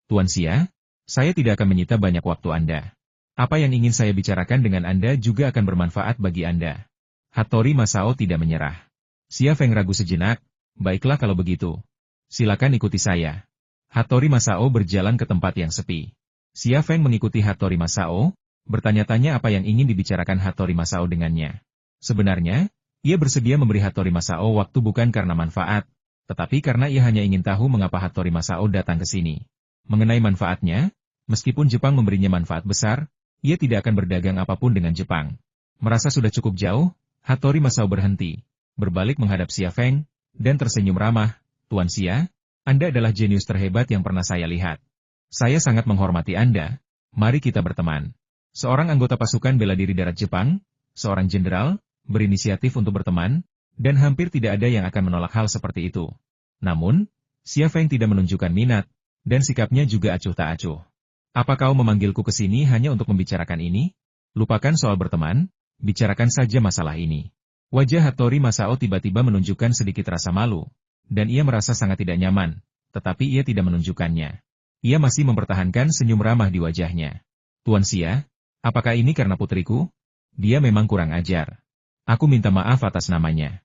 S1: "Tuan Xia, saya tidak akan menyita banyak waktu Anda. Apa yang ingin saya bicarakan dengan Anda juga akan bermanfaat bagi Anda." Hattori Masao tidak menyerah. Xia Feng ragu sejenak, "Baiklah kalau begitu. Silakan ikuti saya." Hattori Masao berjalan ke tempat yang sepi. Xia Feng mengikuti Hattori Masao, bertanya-tanya apa yang ingin dibicarakan Hattori Masao dengannya. Sebenarnya, ia bersedia memberi Hattori Masao waktu bukan karena manfaat, tetapi karena ia hanya ingin tahu mengapa Hattori Masao datang ke sini. Mengenai manfaatnya, meskipun Jepang memberinya manfaat besar, ia tidak akan berdagang apapun dengan Jepang. Merasa sudah cukup jauh, Hattori Masao berhenti, berbalik menghadap Xia Feng, dan tersenyum ramah, "Tuan Xia, Anda adalah jenius terhebat yang pernah saya lihat. Saya sangat menghormati Anda, mari kita berteman." Seorang anggota pasukan bela diri darat Jepang, seorang jenderal, berinisiatif untuk berteman, dan hampir tidak ada yang akan menolak hal seperti itu. Namun, Xia Feng tidak menunjukkan minat, dan sikapnya juga acuh tak acuh. "Apa kau memanggilku ke sini hanya untuk membicarakan ini? Lupakan soal berteman, bicarakan saja masalah ini." Wajah Hattori Masao tiba-tiba menunjukkan sedikit rasa malu. dan ia merasa sangat tidak nyaman, tetapi ia tidak menunjukkannya. Ia masih mempertahankan senyum ramah di wajahnya. Tuan Xia, apakah ini karena putriku? Dia memang kurang ajar. Aku minta maaf atas namanya.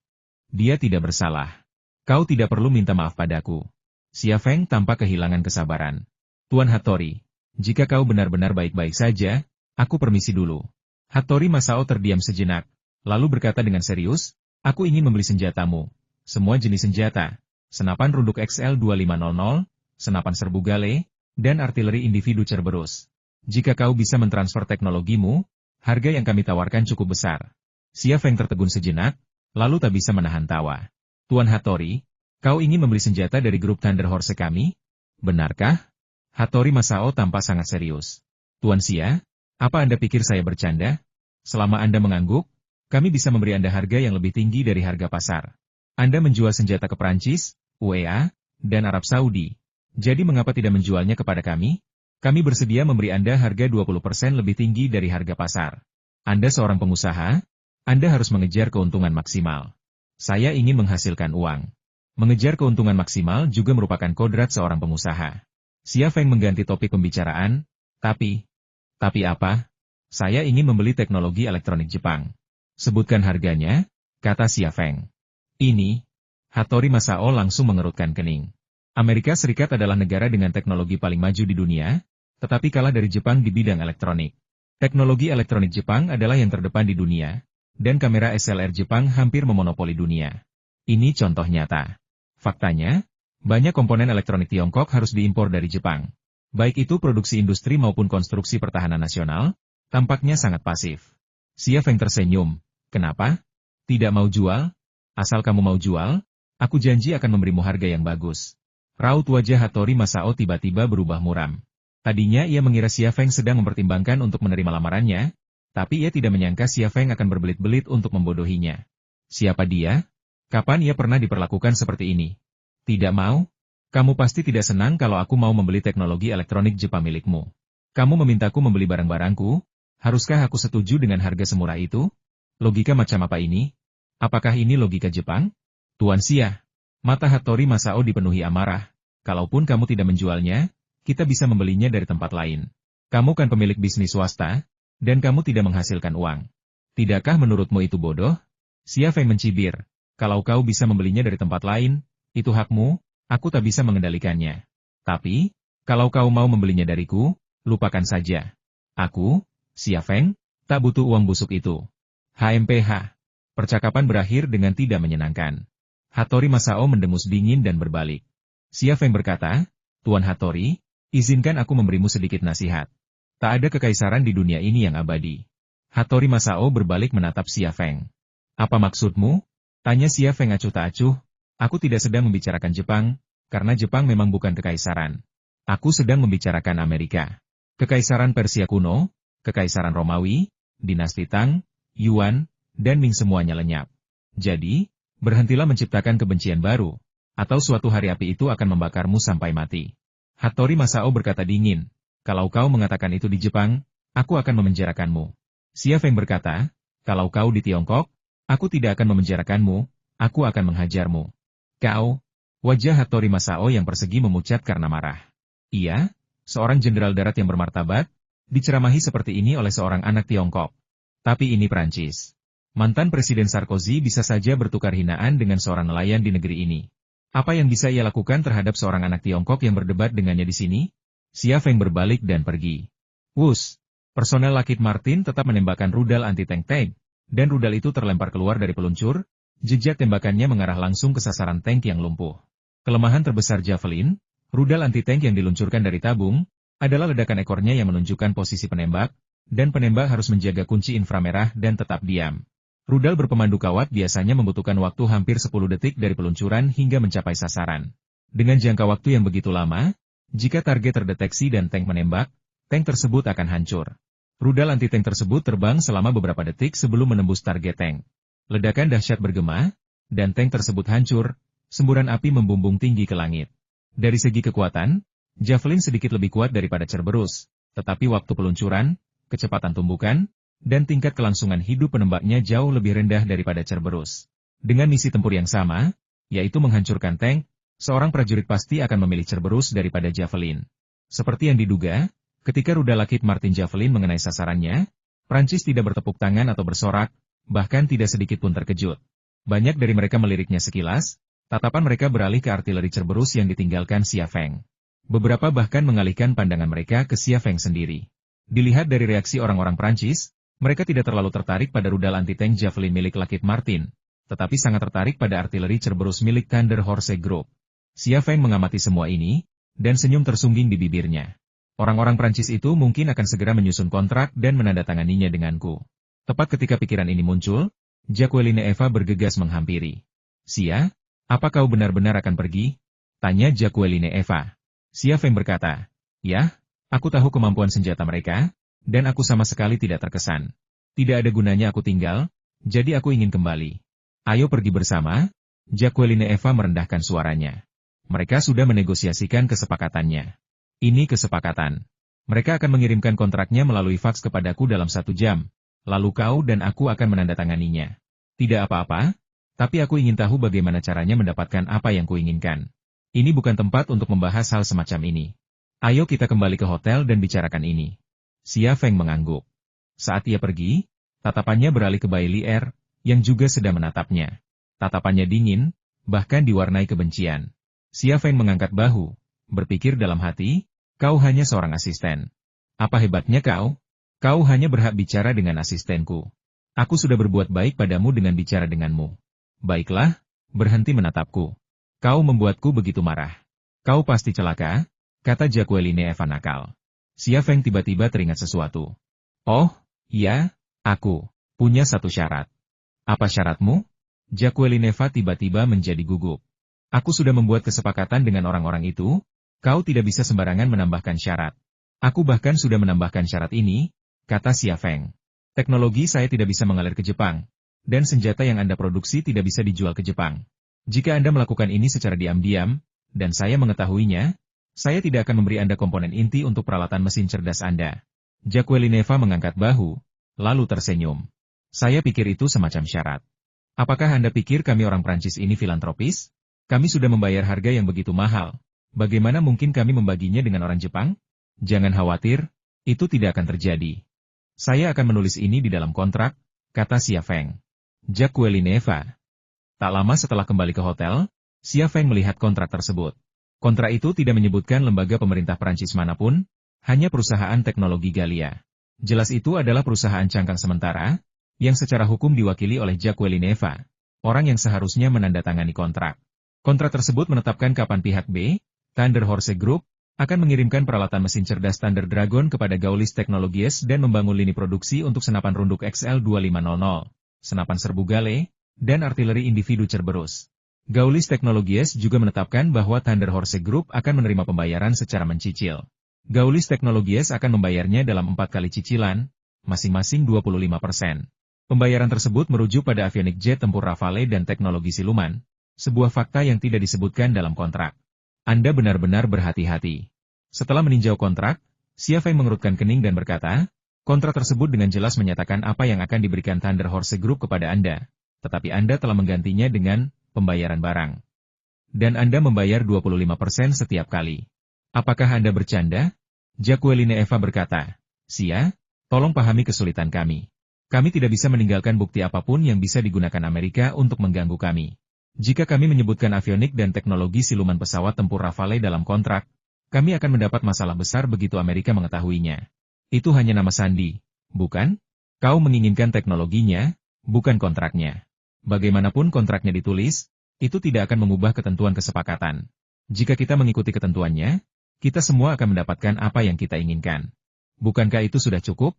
S1: Dia tidak bersalah. Kau tidak perlu minta maaf padaku. Xia Feng tampak kehilangan kesabaran. Tuan Hattori, jika kau benar-benar baik-baik saja, aku permisi dulu. Hattori Masao terdiam sejenak, lalu berkata dengan serius, aku ingin membeli senjatamu. Semua jenis senjata, senapan runduk XL2500, senapan serbu gale, dan artileri individu Cerberus. Jika kau bisa mentransfer teknologimu, harga yang kami tawarkan cukup besar. Xia Feng tertegun sejenak, lalu tak bisa menahan tawa. Tuan Hattori, kau ingin membeli senjata dari grup Thunder Horse kami? Benarkah? Hattori Masao tampak sangat serius. Tuan Xia, apa Anda pikir saya bercanda? Selama Anda mengangguk, kami bisa memberi Anda harga yang lebih tinggi dari harga pasar. Anda menjual senjata ke Prancis, UEA, dan Arab Saudi. Jadi mengapa tidak menjualnya kepada kami? Kami bersedia memberi Anda harga 20% lebih tinggi dari harga pasar. Anda seorang pengusaha, Anda harus mengejar keuntungan maksimal. Saya ingin menghasilkan uang. Mengejar keuntungan maksimal juga merupakan kodrat seorang pengusaha. Xia Feng mengganti topik pembicaraan, tapi apa? Saya ingin membeli teknologi elektronik Jepang. Sebutkan harganya, kata Xia Feng. Ini, Hattori Masao langsung mengerutkan kening. Amerika Serikat adalah negara dengan teknologi paling maju di dunia, tetapi kalah dari Jepang di bidang elektronik. Teknologi elektronik Jepang adalah yang terdepan di dunia, dan kamera SLR Jepang hampir memonopoli dunia. Ini contoh nyata. Faktanya, banyak komponen elektronik Tiongkok harus diimpor dari Jepang. Baik itu produksi industri maupun konstruksi pertahanan nasional, tampaknya sangat pasif. Xia Feng tersenyum. Kenapa? Tidak mau jual? Asal kamu mau jual, aku janji akan memberimu harga yang bagus. Raut wajah Hattori Masao tiba-tiba berubah muram. Tadinya ia mengira Xia Feng sedang mempertimbangkan untuk menerima lamarannya, tapi ia tidak menyangka Xia Feng akan berbelit-belit untuk membodohinya. Siapa dia? Kapan ia pernah diperlakukan seperti ini? Tidak mau? Kamu pasti tidak senang kalau aku mau membeli teknologi elektronik Jepang milikmu. Kamu memintaku membeli barang-barangku, haruskah aku setuju dengan harga semurah itu? Logika macam apa ini? Apakah ini logika Jepang? Tuan Xia, mata Hattori Masao dipenuhi amarah. Kalaupun kamu tidak menjualnya, kita bisa membelinya dari tempat lain. Kamu kan pemilik bisnis swasta, dan kamu tidak menghasilkan uang. Tidakkah menurutmu itu bodoh? Xia Feng mencibir. Kalau kau bisa membelinya dari tempat lain, itu hakmu, aku tak bisa mengendalikannya. Tapi, kalau kau mau membelinya dariku, lupakan saja. Aku, Xia Feng, tak butuh uang busuk itu. HMPH. Percakapan berakhir dengan tidak menyenangkan. Hattori Masao mendengus dingin dan berbalik. Xia Feng berkata, Tuan Hattori, izinkan aku memberimu sedikit nasihat. Tak ada kekaisaran di dunia ini yang abadi. Hattori Masao berbalik menatap Xia Feng. Apa maksudmu? Tanya Xia Feng acuh tak acuh. Aku tidak sedang membicarakan Jepang, karena Jepang memang bukan kekaisaran. Aku sedang membicarakan Amerika. Kekaisaran Persia kuno, Kekaisaran Romawi, Dinasti Tang, Yuan, dan Ming semuanya lenyap. Jadi, berhentilah menciptakan kebencian baru, atau suatu hari api itu akan membakarmu sampai mati. Hattori Masao berkata dingin. Kalau kau mengatakan itu di Jepang, aku akan memenjarakanmu. Xia Feng berkata, kalau kau di Tiongkok, aku tidak akan memenjarakanmu, aku akan menghajarmu. Kau, wajah Hattori Masao yang persegi memucat karena marah. Iya, seorang jenderal darat yang bermartabat, diceramahi seperti ini oleh seorang anak Tiongkok. Tapi ini Prancis. Mantan Presiden Sarkozy bisa saja bertukar hinaan dengan seorang nelayan di negeri ini. Apa yang bisa ia lakukan terhadap seorang anak Tiongkok yang berdebat dengannya di sini? Xia Feng berbalik dan pergi. Wus! Personel Lockheed Martin tetap menembakkan rudal anti-tank, dan rudal itu terlempar keluar dari peluncur, jejak tembakannya mengarah langsung ke sasaran tank yang lumpuh. Kelemahan terbesar Javelin, rudal anti-tank yang diluncurkan dari tabung, adalah ledakan ekornya yang menunjukkan posisi penembak, dan penembak harus menjaga kunci inframerah dan tetap diam. Rudal berpemandu kawat biasanya membutuhkan waktu hampir 10 detik dari peluncuran hingga mencapai sasaran. Dengan jangka waktu yang begitu lama, jika target terdeteksi dan tank menembak, tank tersebut akan hancur. Rudal anti-tank tersebut terbang selama beberapa detik sebelum menembus target tank. Ledakan dahsyat bergema, dan tank tersebut hancur, semburan api membumbung tinggi ke langit. Dari segi kekuatan, Javelin sedikit lebih kuat daripada Cerberus, tetapi waktu peluncuran, kecepatan tumbukan, dan tingkat kelangsungan hidup penembaknya jauh lebih rendah daripada Cerberus. Dengan misi tempur yang sama, yaitu menghancurkan tank, seorang prajurit pasti akan memilih Cerberus daripada Javelin. Seperti yang diduga, ketika rudal Lockheed Martin Javelin mengenai sasarannya, Prancis tidak bertepuk tangan atau bersorak, bahkan tidak sedikit pun terkejut. Banyak dari mereka meliriknya sekilas, tatapan mereka beralih ke artileri Cerberus yang ditinggalkan Xia Feng. Beberapa bahkan mengalihkan pandangan mereka ke Xia Feng sendiri. Dilihat dari reaksi orang-orang Prancis, mereka tidak terlalu tertarik pada rudal anti-tank Javelin milik Lockheed Martin, tetapi sangat tertarik pada artileri Cerberus milik Thunder Horse Group. Xia Feng mengamati semua ini, dan senyum tersungging di bibirnya. Orang-orang Prancis itu mungkin akan segera menyusun kontrak dan menandatanganinya denganku. Tepat ketika pikiran ini muncul, Jacqueline Eva bergegas menghampiri. Xia, apa kau benar-benar akan pergi? Tanya Jacqueline Eva. Xia Feng berkata, ya, aku tahu kemampuan senjata mereka, dan aku sama sekali tidak terkesan. Tidak ada gunanya aku tinggal, jadi aku ingin kembali. Ayo pergi bersama. Jacqueline Eva merendahkan suaranya. Mereka sudah menegosiasikan kesepakatannya. Ini kesepakatan. Mereka akan mengirimkan kontraknya melalui faks kepadaku dalam 1 jam. Lalu kau dan aku akan menandatanganinya. Tidak apa-apa, tapi aku ingin tahu bagaimana caranya mendapatkan apa yang kuinginkan. Ini bukan tempat untuk membahas hal semacam ini. Ayo kita kembali ke hotel dan bicarakan ini. Xia Feng mengangguk. Saat ia pergi, tatapannya beralih ke Bai Lier, yang juga sedang menatapnya. Tatapannya dingin, bahkan diwarnai kebencian. Xia Feng mengangkat bahu, berpikir dalam hati, kau hanya seorang asisten. Apa hebatnya kau? Kau hanya berhak bicara dengan asistenku. Aku sudah berbuat baik padamu dengan bicara denganmu. Baiklah, berhenti menatapku. Kau membuatku begitu marah. Kau pasti celaka, kata Jacqueline Eva nakal. Xia Feng tiba-tiba teringat sesuatu. Oh, iya, aku punya satu syarat. Apa syaratmu? Jacqueline Eva tiba-tiba menjadi gugup. Aku sudah membuat kesepakatan dengan orang-orang itu, kau tidak bisa sembarangan menambahkan syarat. Aku bahkan sudah menambahkan syarat ini, kata Xia Feng. Teknologi saya tidak bisa mengalir ke Jepang, dan senjata yang Anda produksi tidak bisa dijual ke Jepang. Jika Anda melakukan ini secara diam-diam, dan saya mengetahuinya, saya tidak akan memberi Anda komponen inti untuk peralatan mesin cerdas Anda. Jacqueline Eva mengangkat bahu, lalu tersenyum. Saya pikir itu semacam syarat. Apakah Anda pikir kami orang Prancis ini filantropis? Kami sudah membayar harga yang begitu mahal. Bagaimana mungkin kami membaginya dengan orang Jepang? Jangan khawatir, itu tidak akan terjadi. Saya akan menulis ini di dalam kontrak, kata Xia Feng. Jacqueline Eva. Tak lama setelah kembali ke hotel, Xia Feng melihat kontrak tersebut. Kontrak itu tidak menyebutkan lembaga pemerintah Prancis manapun, hanya perusahaan teknologi Galia. Jelas itu adalah perusahaan cangkang sementara, yang secara hukum diwakili oleh Jacqueline Eva, orang yang seharusnya menandatangani kontrak. Kontrak tersebut menetapkan kapan pihak B, Thunder Horse Group, akan mengirimkan peralatan mesin cerdas Thunder Dragon kepada Gaulis Technologies dan membangun lini produksi untuk senapan runduk XL2500, senapan serbu Gale, dan artileri individu Cerberus. Gaulis Technologies juga menetapkan bahwa Thunder Horse Group akan menerima pembayaran secara mencicil. Gaulis Technologies akan membayarnya dalam 4 kali cicilan, masing-masing 25%. Pembayaran tersebut merujuk pada avionic jet tempur Rafale dan teknologi siluman, sebuah fakta yang tidak disebutkan dalam kontrak. Anda benar-benar berhati-hati. Setelah meninjau kontrak, Xia Feng mengerutkan kening dan berkata, kontrak tersebut dengan jelas menyatakan apa yang akan diberikan Thunder Horse Group kepada Anda, tetapi Anda telah menggantinya dengan pembayaran barang. Dan Anda membayar 25% setiap kali. Apakah Anda bercanda? Jacqueline Eva berkata, Xia, tolong pahami kesulitan kami. Kami tidak bisa meninggalkan bukti apapun yang bisa digunakan Amerika untuk mengganggu kami. Jika kami menyebutkan avionik dan teknologi siluman pesawat tempur Rafale dalam kontrak, kami akan mendapat masalah besar begitu Amerika mengetahuinya. Itu hanya nama sandi, bukan? Kau menginginkan teknologinya, bukan kontraknya. Bagaimanapun kontraknya ditulis, itu tidak akan mengubah ketentuan kesepakatan. Jika kita mengikuti ketentuannya, kita semua akan mendapatkan apa yang kita inginkan. Bukankah itu sudah cukup?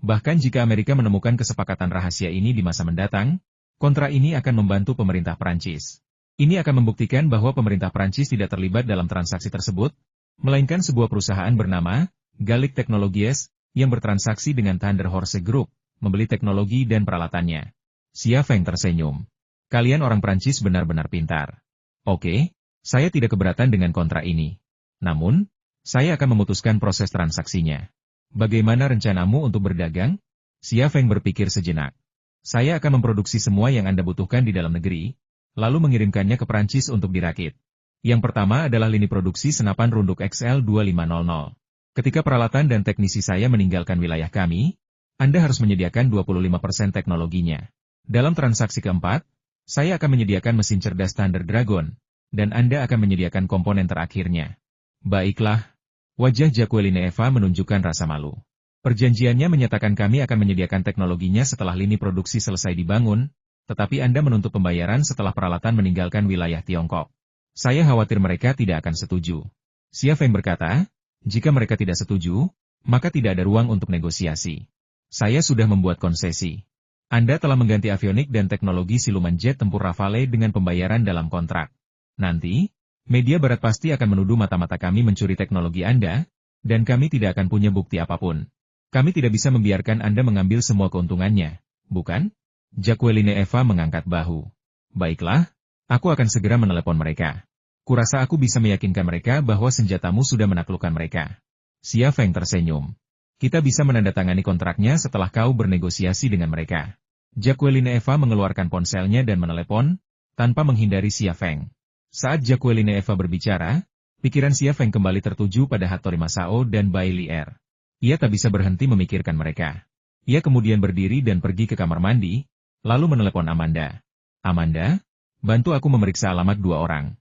S1: Bahkan jika Amerika menemukan kesepakatan rahasia ini di masa mendatang, kontrak ini akan membantu pemerintah Prancis. Ini akan membuktikan bahwa pemerintah Prancis tidak terlibat dalam transaksi tersebut, melainkan sebuah perusahaan bernama Gallic Technologies yang bertransaksi dengan Thunder Horse Group, membeli teknologi dan peralatannya. Xia Feng tersenyum. Kalian orang Prancis benar-benar pintar. Oke, saya tidak keberatan dengan kontrak ini. Namun, saya akan memutuskan proses transaksinya. Bagaimana rencanamu untuk berdagang? Xia Feng berpikir sejenak. Saya akan memproduksi semua yang Anda butuhkan di dalam negeri, lalu mengirimkannya ke Prancis untuk dirakit. Yang pertama adalah lini produksi senapan runduk XL2500. Ketika peralatan dan teknisi saya meninggalkan wilayah kami, Anda harus menyediakan 25% teknologinya. Dalam transaksi keempat, saya akan menyediakan mesin cerdas Thunder Dragon, dan Anda akan menyediakan komponen terakhirnya. Baiklah. Wajah Jacqueline Eva menunjukkan rasa malu. Perjanjiannya menyatakan kami akan menyediakan teknologinya setelah lini produksi selesai dibangun, tetapi Anda menuntut pembayaran setelah peralatan meninggalkan wilayah Tiongkok. Saya khawatir mereka tidak akan setuju. Xia Feng berkata, jika mereka tidak setuju, maka tidak ada ruang untuk negosiasi. Saya sudah membuat konsesi. Anda telah mengganti avionik dan teknologi siluman jet tempur Rafale dengan pembayaran dalam kontrak. Nanti, media barat pasti akan menuduh mata-mata kami mencuri teknologi Anda, dan kami tidak akan punya bukti apapun. Kami tidak bisa membiarkan Anda mengambil semua keuntungannya, bukan? Jacqueline Eva mengangkat bahu. Baiklah, aku akan segera menelepon mereka. Kurasa aku bisa meyakinkan mereka bahwa senjatamu sudah menaklukkan mereka. Xia Feng tersenyum. Kita bisa menandatangani kontraknya setelah kau bernegosiasi dengan mereka. Jacqueline Eva mengeluarkan ponselnya dan menelepon, tanpa menghindari Xia Feng. Saat Jacqueline Eva berbicara, pikiran Xia Feng kembali tertuju pada Hattori Masao dan Bai Lier. Ia tak bisa berhenti memikirkan mereka. Ia kemudian berdiri dan pergi ke kamar mandi, lalu menelepon Amanda. Amanda, bantu aku memeriksa alamat dua orang.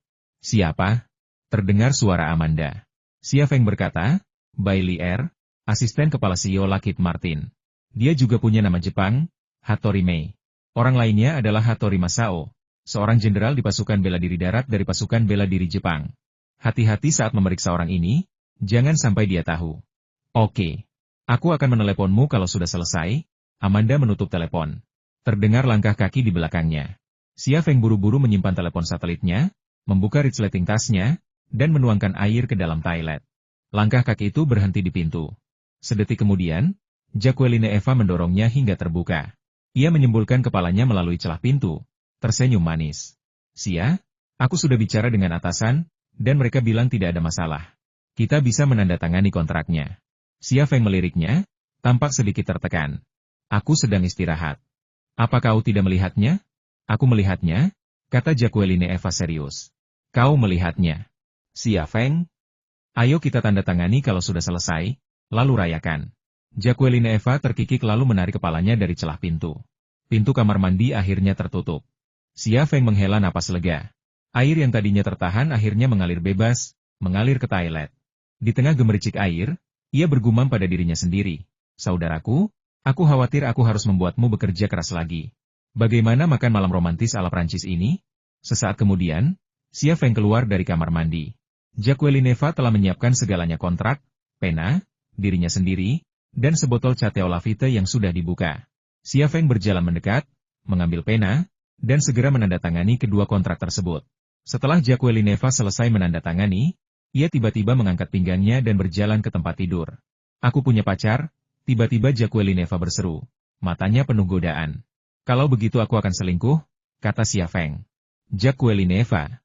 S1: Siapa? Terdengar suara Amanda. Xia Feng berkata, Bai Lier, asisten kepala CEO Lockheed Martin. Dia juga punya nama Jepang, Hattori Mei. Orang lainnya adalah Hattori Masao, seorang jenderal di pasukan bela diri darat dari pasukan bela diri Jepang. Hati-hati saat memeriksa orang ini, jangan sampai dia tahu. Oke. Aku akan meneleponmu kalau sudah selesai. Amanda menutup telepon. Terdengar langkah kaki di belakangnya. Xia Feng buru-buru menyimpan telepon satelitnya, membuka resleting tasnya, dan menuangkan air ke dalam toilet. Langkah kaki itu berhenti di pintu. Sedetik kemudian, Jacqueline Eva mendorongnya hingga terbuka. Ia menyembulkan kepalanya melalui celah pintu, tersenyum manis. Xia, aku sudah bicara dengan atasan, dan mereka bilang tidak ada masalah. Kita bisa menandatangani kontraknya. Xia Feng meliriknya, tampak sedikit tertekan. Aku sedang istirahat. Apa kau tidak melihatnya? Aku melihatnya, kata Jacqueline Eva serius. Kau melihatnya. Xia Feng? Ayo kita tanda tangani kalau sudah selesai, lalu rayakan. Jacqueline Eva terkikik lalu menarik kepalanya dari celah pintu. Pintu kamar mandi akhirnya tertutup. Xia Feng menghela napas lega. Air yang tadinya tertahan akhirnya mengalir bebas, mengalir ke toilet. Di tengah gemericik air, ia bergumam pada dirinya sendiri. Saudaraku, aku khawatir aku harus membuatmu bekerja keras lagi. Bagaimana makan malam romantis ala Prancis ini? Sesaat kemudian, Xia Feng keluar dari kamar mandi. Jacqueline Eva telah menyiapkan segalanya kontrak, pena, dirinya sendiri, dan sebotol Chateau Lafite yang sudah dibuka. Xia Feng berjalan mendekat, mengambil pena, dan segera menandatangani kedua kontrak tersebut. Setelah Jacqueline Eva selesai menandatangani, ia tiba-tiba mengangkat pinggangnya dan berjalan ke tempat tidur. Aku punya pacar, tiba-tiba Jacqueline Eva berseru. Matanya penuh godaan. Kalau begitu aku akan selingkuh, kata Xia Feng. Jacqueline Eva.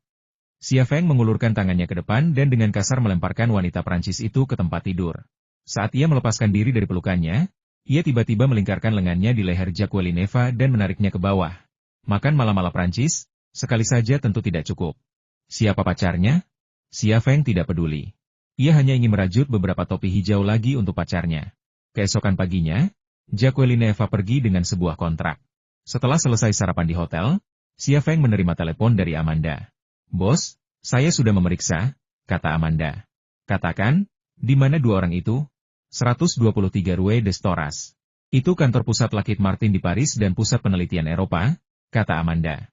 S1: Xia Feng mengulurkan tangannya ke depan dan dengan kasar melemparkan wanita Prancis itu ke tempat tidur. Saat ia melepaskan diri dari pelukannya, ia tiba-tiba melingkarkan lengannya di leher Jacqueline Eva dan menariknya ke bawah. Makan malam ala Prancis, sekali saja tentu tidak cukup. Siapa pacarnya? Xia Feng tidak peduli. Ia hanya ingin merajut beberapa topi hijau lagi untuk pacarnya. Keesokan paginya, Jacqueline Eva pergi dengan sebuah kontrak. Setelah selesai sarapan di hotel, Xia Feng menerima telepon dari Amanda. Bos, saya sudah memeriksa, kata Amanda. Katakan, di mana dua orang itu? 123 Rue des Toras. Itu kantor pusat Lockheed Martin di Paris dan pusat penelitian Eropa, kata Amanda.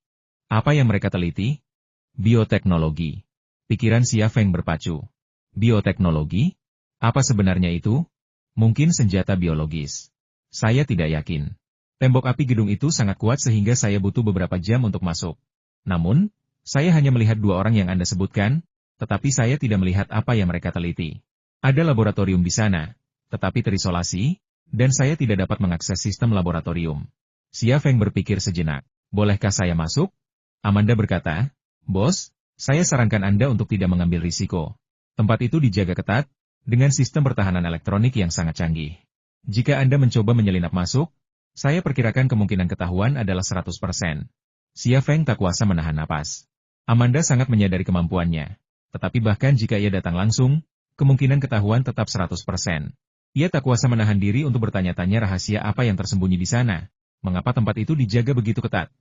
S1: Apa yang mereka teliti? Bioteknologi. Pikiran Xia Feng berpacu. Bioteknologi? Apa sebenarnya itu? Mungkin senjata biologis. Saya tidak yakin. Tembok api gedung itu sangat kuat sehingga saya butuh beberapa jam untuk masuk. Namun, saya hanya melihat dua orang yang Anda sebutkan, tetapi saya tidak melihat apa yang mereka teliti. Ada laboratorium di sana, tetapi terisolasi, dan saya tidak dapat mengakses sistem laboratorium. Xia Feng berpikir sejenak. Bolehkah saya masuk? Amanda berkata, Bos, saya sarankan Anda untuk tidak mengambil risiko. Tempat itu dijaga ketat, dengan sistem pertahanan elektronik yang sangat canggih. Jika Anda mencoba menyelinap masuk, saya perkirakan kemungkinan ketahuan adalah 100%. Xia Feng tak kuasa menahan napas. Amanda sangat menyadari kemampuannya. Tetapi bahkan jika ia datang langsung, kemungkinan ketahuan tetap 100%. Ia tak kuasa menahan diri untuk bertanya-tanya rahasia apa yang tersembunyi di sana. Mengapa tempat itu dijaga begitu ketat?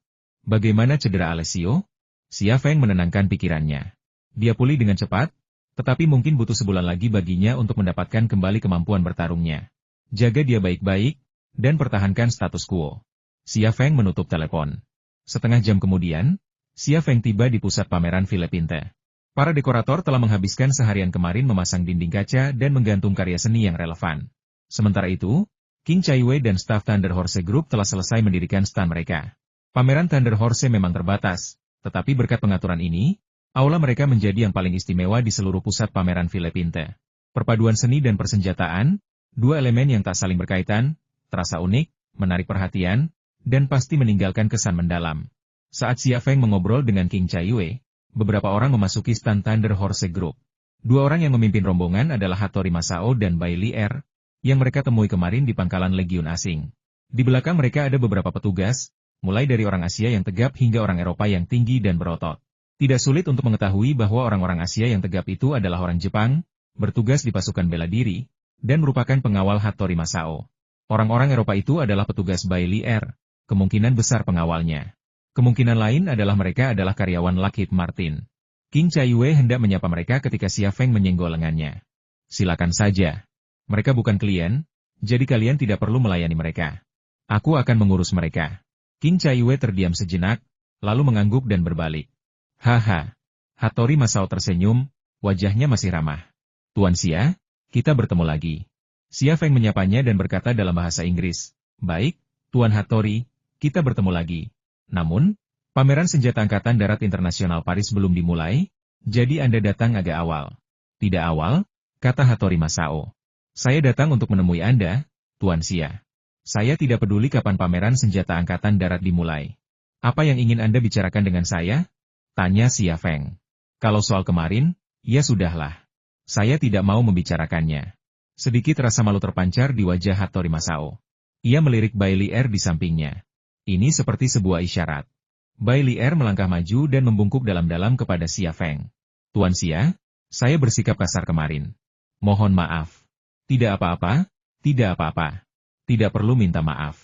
S1: Bagaimana cedera Alessio? Xia Feng menenangkan pikirannya. Dia pulih dengan cepat, tetapi mungkin butuh sebulan lagi baginya untuk mendapatkan kembali kemampuan bertarungnya. Jaga dia baik-baik, dan pertahankan status quo. Xia Feng menutup telepon. Setengah jam kemudian, Xia Feng tiba di pusat pameran Philippinte. Para dekorator telah menghabiskan seharian kemarin memasang dinding kaca dan menggantung karya seni yang relevan. Sementara itu, King Chaiwei dan staf Thunder Horse Group telah selesai mendirikan stand mereka. Pameran Thunder Horse memang terbatas, tetapi berkat pengaturan ini, aula mereka menjadi yang paling istimewa di seluruh pusat pameran Philippinte. Perpaduan seni dan persenjataan, dua elemen yang tak saling berkaitan, terasa unik, menarik perhatian, dan pasti meninggalkan kesan mendalam. Saat Xia Feng mengobrol dengan King Chaiwei, beberapa orang memasuki stand Thunder Horse Group. Dua orang yang memimpin rombongan adalah Hattori Masao dan Bai Lier, yang mereka temui kemarin di pangkalan legiun asing. Di belakang mereka ada beberapa petugas, mulai dari orang Asia yang tegap hingga orang Eropa yang tinggi dan berotot. Tidak sulit untuk mengetahui bahwa orang-orang Asia yang tegap itu adalah orang Jepang, bertugas di pasukan bela diri, dan merupakan pengawal Hattori Masao. Orang-orang Eropa itu adalah petugas Bai Lier, kemungkinan besar pengawalnya. Kemungkinan lain adalah mereka adalah karyawan Lockheed Martin. King Chaiwei hendak menyapa mereka ketika Xia Feng menyenggol lengannya. Silakan saja. Mereka bukan klien, jadi kalian tidak perlu melayani mereka. Aku akan mengurus mereka. King Chaiwei terdiam sejenak, lalu mengangguk dan berbalik. Haha. Hattori Masao tersenyum, wajahnya masih ramah. Tuan Xia, kita bertemu lagi. Xia Feng menyapanya dan berkata dalam bahasa Inggris. Baik, Tuan Hattori, kita bertemu lagi. Namun, pameran senjata Angkatan Darat Internasional Paris belum dimulai, jadi Anda datang agak awal. Tidak awal, kata Hattori Masao. Saya datang untuk menemui Anda, Tuan Xia. Saya tidak peduli kapan pameran senjata Angkatan Darat dimulai. Apa yang ingin Anda bicarakan dengan saya? Tanya Xia Feng. Kalau soal kemarin, ya sudahlah. Saya tidak mau membicarakannya. Sedikit rasa malu terpancar di wajah Hattori Masao. Ia melirik Bai Lier di sampingnya. Ini seperti sebuah isyarat. Bai Lier melangkah maju dan membungkuk dalam-dalam kepada Xia Feng. Tuan Xia, saya bersikap kasar kemarin. Mohon maaf. Tidak apa-apa, tidak apa-apa. Tidak perlu minta maaf.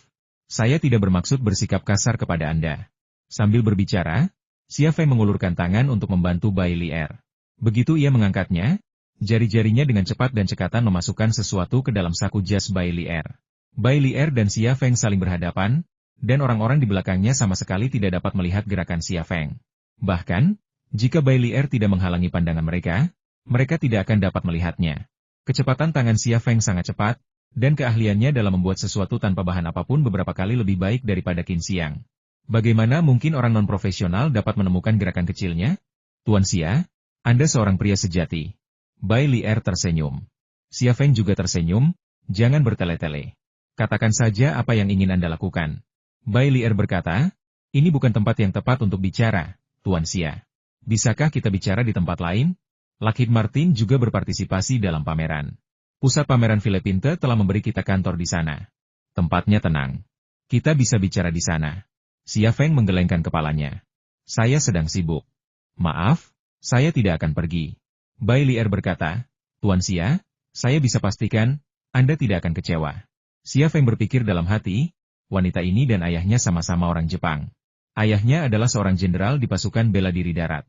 S1: Saya tidak bermaksud bersikap kasar kepada Anda. Sambil berbicara, Xia Feng mengulurkan tangan untuk membantu Bai Lier. Begitu ia mengangkatnya, jari-jarinya dengan cepat dan cekatan memasukkan sesuatu ke dalam saku jas Bai Lier. Bai Lier dan Xia Feng saling berhadapan, dan orang-orang di belakangnya sama sekali tidak dapat melihat gerakan Xia Feng. Bahkan, jika Bai Lier tidak menghalangi pandangan mereka, mereka tidak akan dapat melihatnya. Kecepatan tangan Xia Feng sangat cepat, dan keahliannya dalam membuat sesuatu tanpa bahan apapun beberapa kali lebih baik daripada Qin Xiang. Bagaimana mungkin orang non-profesional dapat menemukan gerakan kecilnya? Tuan Xia, Anda seorang pria sejati. Bai Lier tersenyum. Xia Feng juga tersenyum, jangan bertele-tele. Katakan saja apa yang ingin Anda lakukan. Bai Lier berkata, ini bukan tempat yang tepat untuk bicara, Tuan Xia. Bisakah kita bicara di tempat lain? Lockheed Martin juga berpartisipasi dalam pameran. Pusat pameran Philippinte telah memberi kita kantor di sana. Tempatnya tenang. Kita bisa bicara di sana. Xia Feng menggelengkan kepalanya. Saya sedang sibuk. Maaf, saya tidak akan pergi. Bai Lier berkata, Tuan Xia, saya bisa pastikan, Anda tidak akan kecewa. Xia Feng berpikir dalam hati, wanita ini dan ayahnya sama-sama orang Jepang. Ayahnya adalah seorang jenderal di pasukan bela diri darat.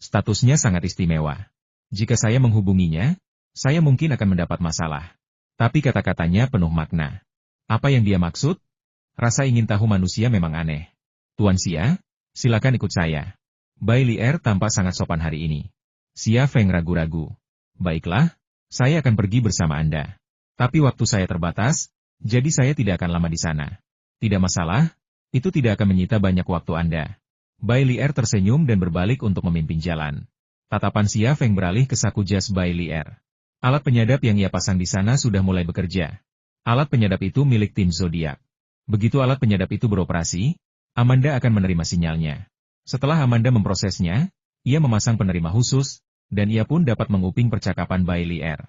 S1: Statusnya sangat istimewa. Jika saya menghubunginya, saya mungkin akan mendapat masalah. Tapi kata-katanya penuh makna. Apa yang dia maksud? Rasa ingin tahu manusia memang aneh. Tuan Xia, silakan ikut saya. Bai Lier tampak sangat sopan hari ini. Xia Feng ragu-ragu. Baiklah, saya akan pergi bersama Anda. Tapi waktu saya terbatas, jadi saya tidak akan lama di sana. Tidak masalah, itu tidak akan menyita banyak waktu Anda. Bai Lier tersenyum dan berbalik untuk memimpin jalan. Tatapan Xia Feng beralih ke saku jas Bai Lier. Alat penyadap yang ia pasang di sana sudah mulai bekerja. Alat penyadap itu milik tim Zodiac. Begitu alat penyadap itu beroperasi, Amanda akan menerima sinyalnya. Setelah Amanda memprosesnya, ia memasang penerima khusus, dan ia pun dapat menguping percakapan Bai Lier.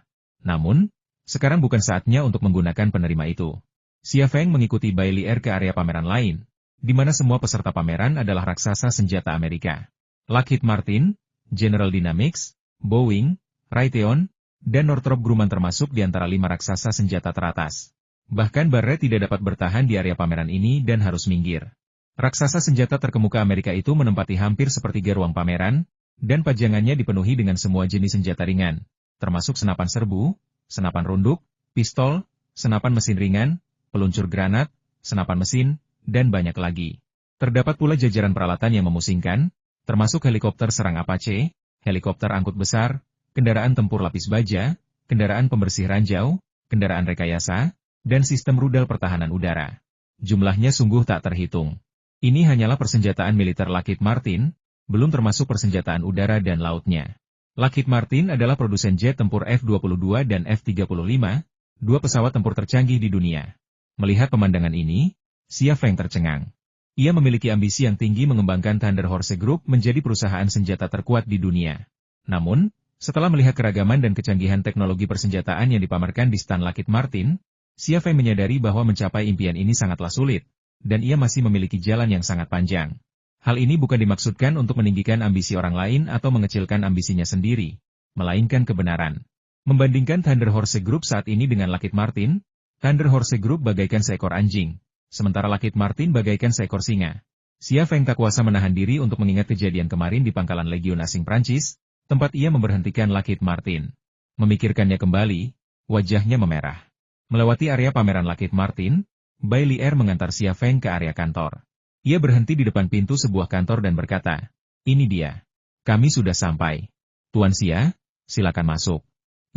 S1: Namun, sekarang bukan saatnya untuk menggunakan penerima itu. Xia Feng mengikuti Bai Lier ke area pameran lain. di mana semua peserta pameran adalah raksasa senjata Amerika. Lockheed Martin, General Dynamics, Boeing, Raytheon, dan Northrop Grumman termasuk di antara 5 raksasa senjata teratas. Bahkan Barrett tidak dapat bertahan di area pameran ini dan harus minggir. Raksasa senjata terkemuka Amerika itu menempati hampir sepertiga ruang pameran, dan pajangannya dipenuhi dengan semua jenis senjata ringan, termasuk senapan serbu, senapan runduk, pistol, senapan mesin ringan, peluncur granat, senapan mesin, dan banyak lagi. Terdapat pula jajaran peralatan yang memusingkan, termasuk helikopter serang Apache, helikopter angkut besar, kendaraan tempur lapis baja, kendaraan pembersih ranjau, kendaraan rekayasa, dan sistem rudal pertahanan udara. Jumlahnya sungguh tak terhitung. Ini hanyalah persenjataan militer Lockheed Martin, belum termasuk persenjataan udara dan lautnya. Lockheed Martin adalah produsen jet tempur F-22 dan F-35, 2 pesawat tempur tercanggih di dunia. Melihat pemandangan ini, Xia Feng tercengang. Ia memiliki ambisi yang tinggi mengembangkan Thunder Horse Group menjadi perusahaan senjata terkuat di dunia. Namun, setelah melihat keragaman dan kecanggihan teknologi persenjataan yang dipamerkan di stand Lockheed Martin, Xia Feng menyadari bahwa mencapai impian ini sangatlah sulit, dan ia masih memiliki jalan yang sangat panjang. Hal ini bukan dimaksudkan untuk meninggikan ambisi orang lain atau mengecilkan ambisinya sendiri, melainkan kebenaran. Membandingkan Thunder Horse Group saat ini dengan Lockheed Martin, Thunder Horse Group bagaikan seekor anjing, sementara Lockheed Martin bagaikan seekor singa. Xia Feng tak kuasa menahan diri untuk mengingat kejadian kemarin di pangkalan Legiun Asing Prancis, tempat ia memberhentikan Lockheed Martin. Memikirkannya kembali, wajahnya memerah. Melewati area pameran Lockheed Martin, Bai Lier mengantar Xia Feng ke area kantor. Ia berhenti di depan pintu sebuah kantor dan berkata, "Ini dia. Kami sudah sampai. Tuan Xia, silakan masuk."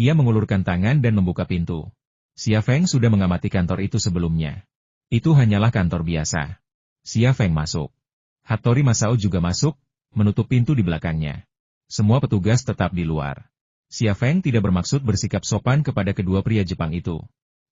S1: Ia mengulurkan tangan dan membuka pintu. Xia Feng sudah mengamati kantor itu sebelumnya. Itu hanyalah kantor biasa. Xia Feng masuk. Hattori Masao juga masuk, menutup pintu di belakangnya. Semua petugas tetap di luar. Xia Feng tidak bermaksud bersikap sopan kepada kedua pria Jepang itu.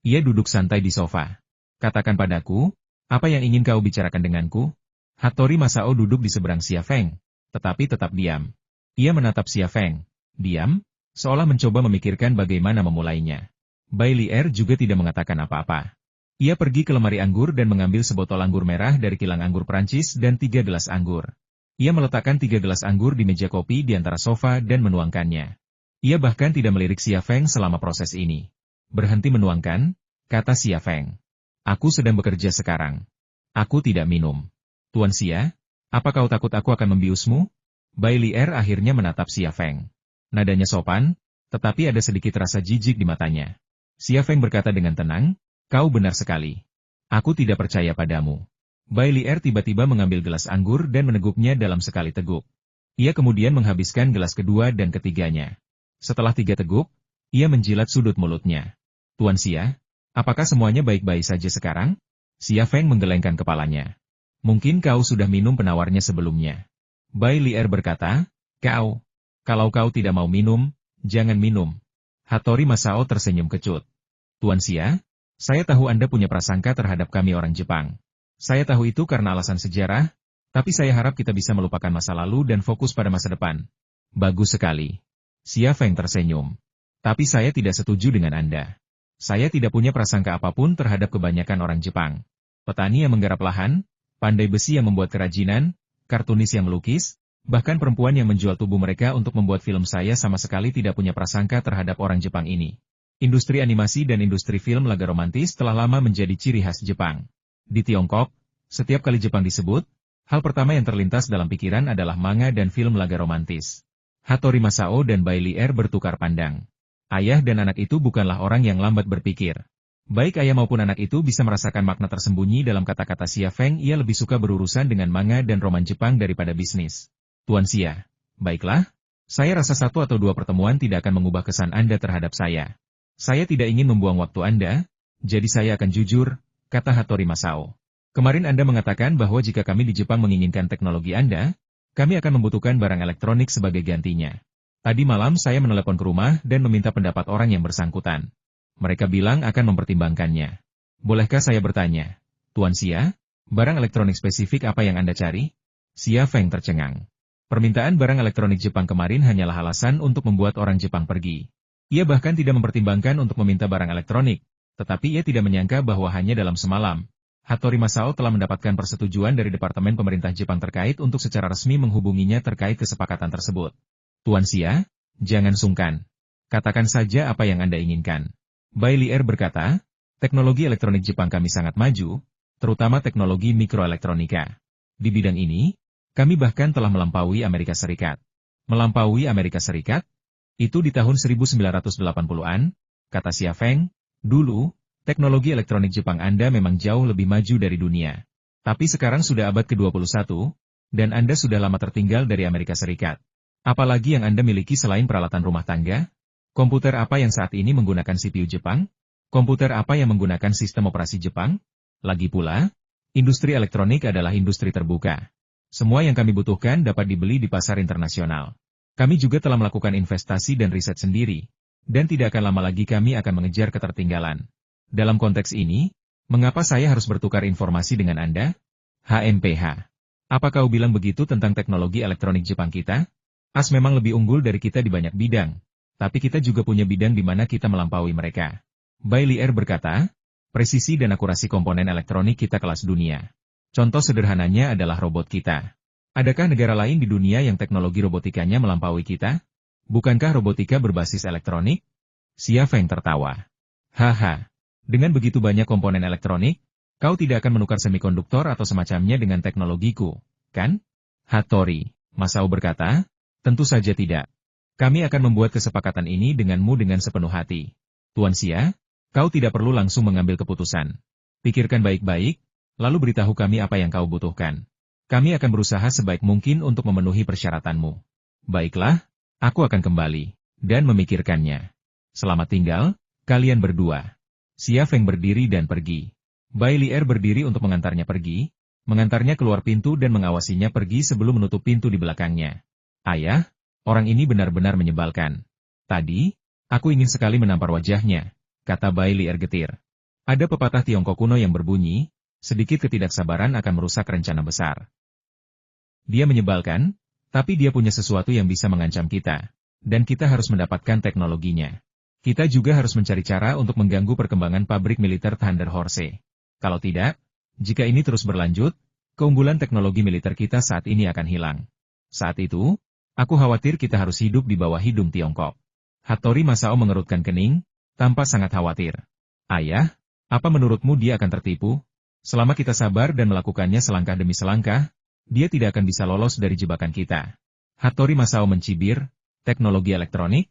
S1: Ia duduk santai di sofa. "Katakan padaku, apa yang ingin kau bicarakan denganku?" Hattori Masao duduk di seberang Xia Feng, tetapi tetap diam. Ia menatap Xia Feng, diam, seolah mencoba memikirkan bagaimana memulainya. Bai Lier juga tidak mengatakan apa-apa. Ia pergi ke lemari anggur dan mengambil sebotol anggur merah dari kilang anggur Prancis dan 3 gelas anggur. Ia meletakkan 3 gelas anggur di meja kopi di antara sofa dan menuangkannya. Ia bahkan tidak melirik Xia Feng selama proses ini. "Berhenti menuangkan," kata Xia Feng. "Aku sedang bekerja sekarang. Aku tidak minum." "Tuan Xia, apa kau takut aku akan membiusmu?" Bai Lier akhirnya menatap Xia Feng. Nadanya sopan, tetapi ada sedikit rasa jijik di matanya. Xia Feng berkata dengan tenang, "Kau benar sekali. Aku tidak percaya padamu." Bai Lier tiba-tiba mengambil gelas anggur dan meneguknya dalam sekali teguk. Ia kemudian menghabiskan gelas kedua dan ketiganya. Setelah 3 teguk, ia menjilat sudut mulutnya. "Tuan Xia, apakah semuanya baik-baik saja sekarang?" Xia Feng menggelengkan kepalanya. "Mungkin kau sudah minum penawarnya sebelumnya." Bai Lier berkata, Kalau kau tidak mau minum, jangan minum." Hattori Masao tersenyum kecut. "Tuan Xia, saya tahu Anda punya prasangka terhadap kami orang Jepang. Saya tahu itu karena alasan sejarah, tapi saya harap kita bisa melupakan masa lalu dan fokus pada masa depan." "Bagus sekali." Xia Feng tersenyum. "Tapi saya tidak setuju dengan Anda. Saya tidak punya prasangka apapun terhadap kebanyakan orang Jepang. Petani yang menggarap lahan, pandai besi yang membuat kerajinan, kartunis yang melukis, bahkan perempuan yang menjual tubuh mereka untuk membuat film, saya sama sekali tidak punya prasangka terhadap orang Jepang ini. Industri animasi dan industri film laga romantis telah lama menjadi ciri khas Jepang. Di Tiongkok, setiap kali Jepang disebut, hal pertama yang terlintas dalam pikiran adalah manga dan film laga romantis." Hattori Masao dan Bai Lier bertukar pandang. Ayah dan anak itu bukanlah orang yang lambat berpikir. Baik ayah maupun anak itu bisa merasakan makna tersembunyi dalam kata-kata Xia Feng. Ia lebih suka berurusan dengan manga dan roman Jepang daripada bisnis. "Tuan Xia, baiklah. Saya rasa 1 atau 2 pertemuan tidak akan mengubah kesan Anda terhadap saya. Saya tidak ingin membuang waktu Anda, jadi saya akan jujur," kata Hattori Masao. "Kemarin Anda mengatakan bahwa jika kami di Jepang menginginkan teknologi Anda, kami akan membutuhkan barang elektronik sebagai gantinya. Tadi malam saya menelepon ke rumah dan meminta pendapat orang yang bersangkutan. Mereka bilang akan mempertimbangkannya. Bolehkah saya bertanya, Tuan Xia, barang elektronik spesifik apa yang Anda cari?" Xia Feng tercengang. Permintaan barang elektronik Jepang kemarin hanyalah alasan untuk membuat orang Jepang pergi. Ia bahkan tidak mempertimbangkan untuk meminta barang elektronik, tetapi ia tidak menyangka bahwa hanya dalam semalam, Hattori Masao telah mendapatkan persetujuan dari Departemen Pemerintah Jepang terkait untuk secara resmi menghubunginya terkait kesepakatan tersebut. Tuan Xia, jangan sungkan. Katakan saja apa yang Anda inginkan. Bai Lier berkata, teknologi elektronik Jepang kami sangat maju, terutama teknologi mikroelektronika. Di bidang ini, kami bahkan telah melampaui Amerika Serikat. Melampaui Amerika Serikat? Itu di tahun 1980-an, kata Xia Feng. Dulu, teknologi elektronik Jepang Anda memang jauh lebih maju dari dunia. Tapi sekarang sudah abad ke-21, dan Anda sudah lama tertinggal dari Amerika Serikat. Apalagi yang Anda miliki selain peralatan rumah tangga? Komputer apa yang saat ini menggunakan CPU Jepang? Komputer apa yang menggunakan sistem operasi Jepang? Lagi pula, industri elektronik adalah industri terbuka. Semua yang kami butuhkan dapat dibeli di pasar internasional. Kami juga telah melakukan investasi dan riset sendiri, dan tidak akan lama lagi kami akan mengejar ketertinggalan. Dalam konteks ini, mengapa saya harus bertukar informasi dengan Anda? HMPH. Apa kau bilang begitu tentang teknologi elektronik Jepang kita? AS memang lebih unggul dari kita di banyak bidang, tapi kita juga punya bidang di mana kita melampaui mereka. Bai Lier berkata, presisi dan akurasi komponen elektronik kita kelas dunia. Contoh sederhananya adalah robot kita. Adakah negara lain di dunia yang teknologi robotikanya melampaui kita? Bukankah robotika berbasis elektronik? Xia Feng tertawa. Haha. Dengan begitu banyak komponen elektronik, kau tidak akan menukar semikonduktor atau semacamnya dengan teknologiku, kan? Hattori Masao berkata, tentu saja tidak. Kami akan membuat kesepakatan ini denganmu dengan sepenuh hati. Tuan Xia, kau tidak perlu langsung mengambil keputusan. Pikirkan baik-baik, lalu beritahu kami apa yang kau butuhkan. Kami akan berusaha sebaik mungkin untuk memenuhi persyaratanmu. Baiklah, aku akan kembali, dan memikirkannya. Selamat tinggal, kalian berdua. Xia Feng berdiri dan pergi. Bai Lier berdiri untuk mengantarnya pergi, mengantarnya keluar pintu dan mengawasinya pergi sebelum menutup pintu di belakangnya. Ayah, orang ini benar-benar menyebalkan. Tadi, aku ingin sekali menampar wajahnya, kata Bai Lier getir. Ada pepatah Tiongkok kuno yang berbunyi, sedikit ketidaksabaran akan merusak rencana besar. Dia menyebalkan, tapi dia punya sesuatu yang bisa mengancam kita, dan kita harus mendapatkan teknologinya. Kita juga harus mencari cara untuk mengganggu perkembangan pabrik militer Thunder Horse. Kalau tidak, jika ini terus berlanjut, keunggulan teknologi militer kita saat ini akan hilang. Saat itu, aku khawatir kita harus hidup di bawah hidung Tiongkok. Hattori Masao mengerutkan kening, tampak sangat khawatir. Ayah, apa menurutmu dia akan tertipu? Selama kita sabar dan melakukannya selangkah demi selangkah, dia tidak akan bisa lolos dari jebakan kita. Hattori Masao mencibir, teknologi elektronik?